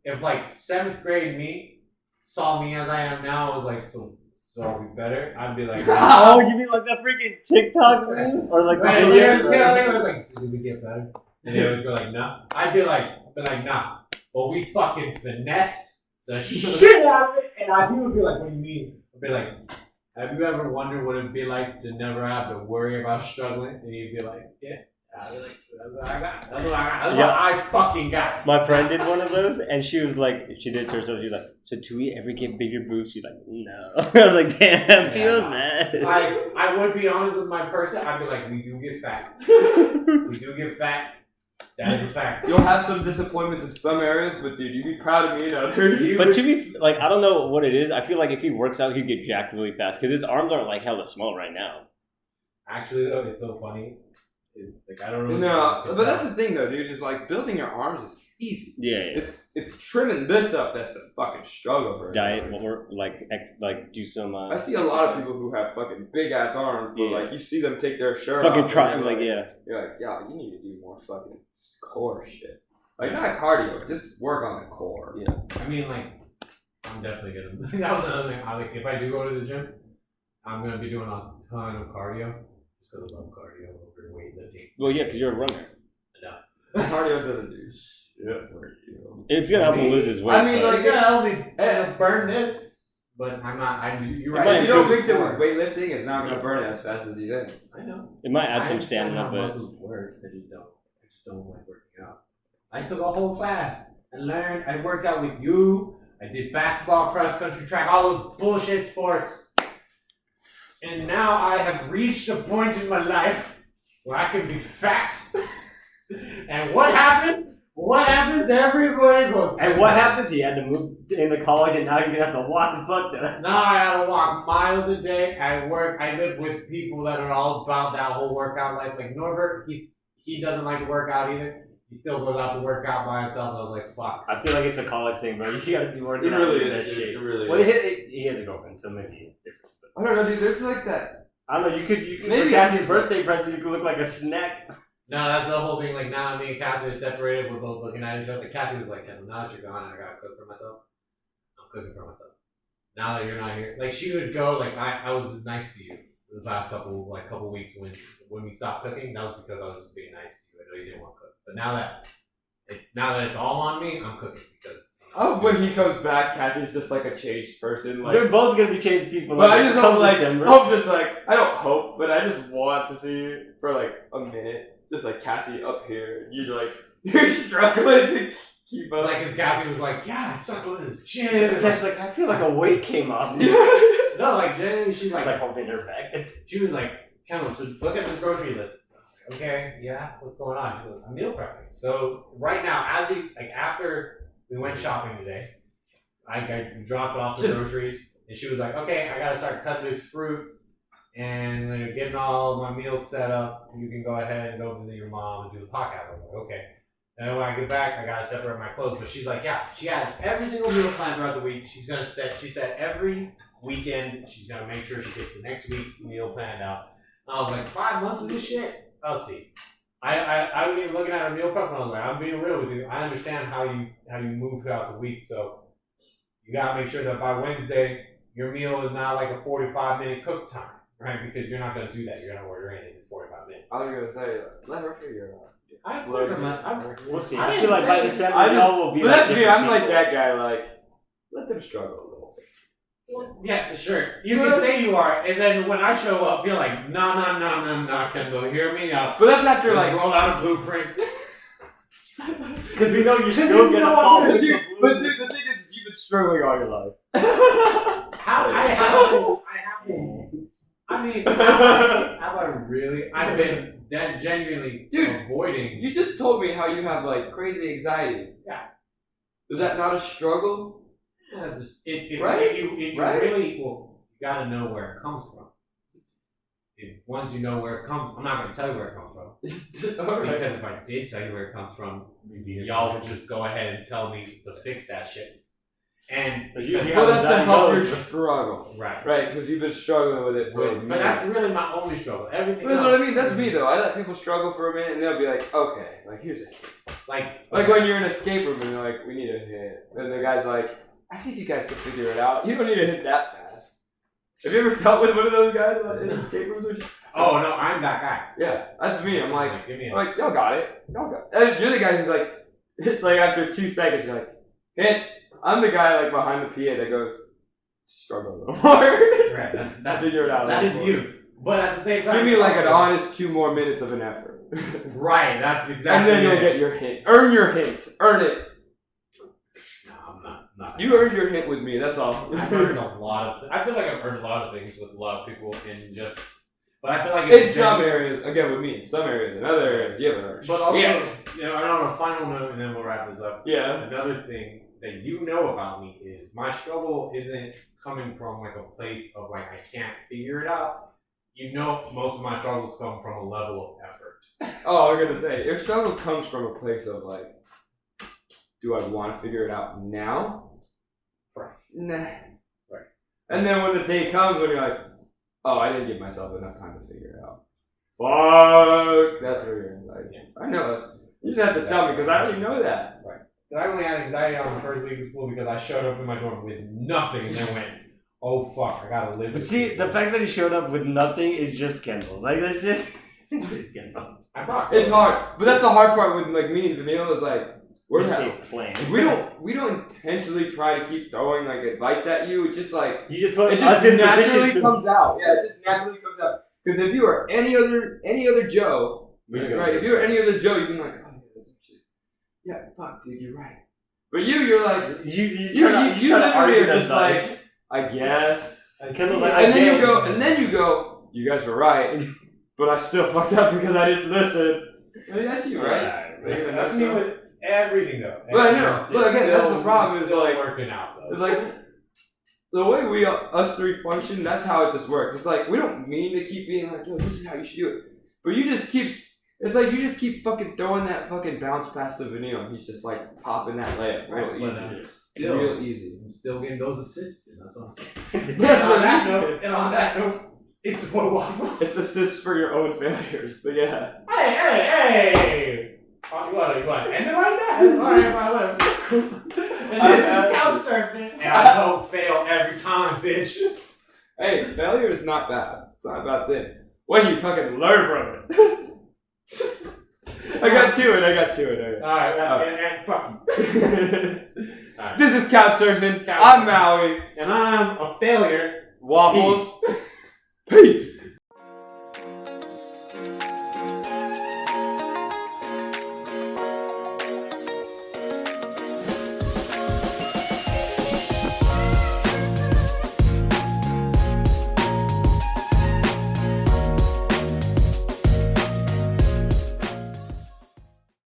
If like 7th grade me saw me as I am now, I was like, so are we better? I'd be like,
Oh, you mean like that freaking TikTok meme? Or like
right,
the
yeah,
video?
I was like, so did we get better? And they always go like, nah. I'd be like, nah. But we fucking finessed the shit out of it. And he would be like, what do you mean? I'd be like, have you ever wondered what it'd be like to never have to worry about struggling? And he'd be like, yeah, That's what I got. That's what I fucking got.
My friend did one of those, and she was like, she did it to herself. She was like, so do we ever get bigger boobs? She's like, no. I was like, damn, feels bad.
I would be honest with my person. I'd be like, we do get fat. We do get fat. That is a fact.
You'll have some disappointments in some areas, but dude, you'd be proud of me in others.
But to be like, I don't know what it is. I feel like if he works out, he'd get jacked really fast because his arms aren't like hella small right now.
Actually, though, it's so funny. Like I don't know.
No, but that's the thing, though, dude. Is like building your arms is easy.
Yeah.
It's trimming this up that's the fucking struggle for
Diet or like do some.
I see a lot of people who have fucking big ass arms, but like you see them take their shirt
fucking
off.
try like yeah.
You're like, yeah, you need to do more fucking core shit. Like not cardio, just work on the core.
Yeah.
I mean, like, I'm definitely gonna. That was another thing. If I do go to the gym, I'm gonna be doing a ton of cardio just because I love cardio over weightlifting.
Well, yeah, because you're a runner.
Cardio doesn't do shit for you.
It's gonna help him lose his weight.
I mean,
but
like, yeah, help me burn this, but I'm not. You're
It might
right.
You don't
improve
mix it with weightlifting, it's not gonna burn it as fast as you think.
I know.
it might add
I
some
understand
stamina,
how
but
muscles work. I just don't like working out. I took a whole class and learned. I worked out with you. I did basketball, cross country, track, all those bullshit sports. And now I have reached a point in my life where I can be fat. And what happens? What happens? Everybody goes.
and what happens? He had to move into college, and now you're gonna have to walk and fuck that.
Now I gotta walk miles a day. I live with people that are all about that whole workout life. Like Norbert, he doesn't like to work out either. He still goes out to work out by himself. I was like, fuck.
I feel like it's a college thing, bro. You gotta be working
It
out
really
in that
is.
shape.
It really
Well,
is.
he has a girlfriend, so maybe it's different. But
I don't know, dude. There's like that.
I don't know. You could
Maybe
for Cassie's
it's-
birthday present, you could look like a snack.
No, that's the whole thing. Like now, me and Cassie are separated. We're both looking at each other. Cassie was like, "Now that you're gone, I gotta cook for myself. I'm cooking for myself. Now that you're not here, like she would go. Like I was nice to you the last couple weeks when we stopped cooking. That was because I was just being nice to you. I know you didn't want to cook, but now that it's all on me, I'm cooking because.
Oh, when he comes back, Cassie's just like a changed person. Like,
They're both gonna be changed people.
but
like,
I just
come
hope, like,
December.
I don't hope, but I just want to see you for like a minute. Just like Cassie up here, you're struggling to keep up.
Like, cause Cassie was like, "Yeah, I started going to the gym."
That's like I feel like a weight came off.
No, like genuinely, she's
like
like,
holding her back.
she was like, "Kendall, so look at this grocery list." I was like, "Okay, yeah, what's going on?" She goes, "I'm meal prepping." So right now, after we went shopping today, I dropped off the groceries, and she was like, "Okay, I gotta start cutting this fruit and getting all my meals set up. You can go ahead and go visit your mom and do the podcast." I was like, "Okay." And then when I get back, I gotta separate my clothes. But she's like, "Yeah, she has every single meal plan throughout the week. She said every weekend she's gonna make sure she gets the next week meal planned out." And I was like, 5 months of this shit? I'll see. I was even looking at her meal prep and I was like, I'm being real with you. I understand how you move throughout the week, so you gotta make sure that by Wednesday your meal is not like a 45-minute cook time, right? Because you're not gonna do that. You're gonna order in in 45 minutes.
I was gonna say, let her figure it out.
We'll see.
I
I feel like by
didn't say-
December, y'all will be
But
like
that's me.
different
I'm like
people.
that guy. Like, let them struggle a little bit.
Yeah, sure. You can say you are, and then when I show up, you're like, no, Kendall, hear me out.
But that's after
Like,
like.
roll out a blueprint.
Because we know you're
Because
still
you
gonna
know
fall.
I'm
with
Dude,
the
but
blue.
dude, the thing is, you've been struggling all your life.
How I have been. I mean, have I really? I've been genuinely
Dude,
avoiding.
You just told me how you have like crazy anxiety.
Yeah.
Is that not a struggle?
Yeah, it's just, if
Right?
you
Right?
really, well, you gotta know where it comes from. Once you know where it comes, I'm not gonna tell you where it comes from.
All right.
Because if I did tell you where it comes from, y'all would just go ahead and tell me to fix that shit. And
But you-
Well, that's to help your
diagnosed.
struggle.
right.
Right, because you've been struggling with it for a
But
minute.
that's really my only struggle. Everything
That's
else,
what I mean. That's me though. I let people struggle for a minute, and they'll be like, "Okay, like here's it."
Like
Like when you're in an escape room and they're like, "We need a hit," and the guy's like, "I think you guys can figure it out. You don't need to hit that fast." Have you ever dealt with one of those guys in escape rooms or shit?
oh no, I'm that guy.
Yeah, that's me. I'm like,
give me a
y'all got it. Y'all got it. And you're the guy who's like, like after 2 seconds, you're like, hit. I'm the guy like behind the PA that goes, struggle a little more.
right. That's
Figure it out. a
that
little
is
more.
you. But at the same time,
Give me like an honest 2 more minutes of an effort.
Right, that's exactly.
And then you'll get your hint. Earn your hint. Earn it.
No, I'm not.
You earned your hint with me. That's all.
I've earned a lot of. I feel like I've earned a lot of things with a lot of people, and just. But I feel like
in some areas, again with me, in some areas, in other areas, you haven't earned.
But also,
yeah.
you know, and on a final note, and then we'll wrap this up.
Yeah.
Another thing that you know about me is my struggle isn't coming from like a place of like I can't figure it out. You know, most of my struggles come from a level of effort.
Oh, I was gonna say your struggle comes from a place of like, do I want to figure it out now?
Right.
Nah.
Right.
And then when the day comes when you're like, oh, I didn't give myself enough time to figure it out. Fuck. That's where you're like, I know. You just have to tell me because I already know that.
Right. I only had anxiety on the first week of school because I showed up to my dorm with nothing and then went, oh fuck, I gotta live.
But see, the fact that he showed up with nothing is just Kendall. Like that's just Kendall.
It's hard, but that's the hard part with like me and Vanille is like we're
playing.
We don't intentionally try to keep throwing like advice at you. It's just like
You just put
it
us
just
in
naturally
positions
comes out. Yeah, it just naturally comes out. Because if you were any other Joe, right? If you were any other Joe, you'd be like, oh yeah, fuck, dude, you're right. But you're like you try to argue just like I guess.
Like,
and then you go, you guys were right, but I still fucked up because I didn't listen. I mean, that's you, right?
Listen, that's me with everything though.
But I know. But again, that's the problem. Is like
working out though.
It's like the way us three function. That's how it just works. It's like we don't mean to keep being like, yo, this is how you should do it, but you just keep. It's like you just keep fucking throwing that fucking bounce past the Vanille, and he's just like popping that layup real easy. Real easy.
I'm still getting those assists, and that's what I'm saying.
And on that note, it's what Waffles.
It's assists for your own failures, but yeah.
Hey! Oh, you want to end it like that? Alright, fine, that's cool. And this is couch surfing. And I don't fail every time, bitch.
Hey, failure is not bad. It's not a bad thing. When you fucking learn from it. I got to it.
Alright, and fuck you. Right.
This is Couch Surfing. I'm Maui.
And I'm a failure.
Waffles. Peace.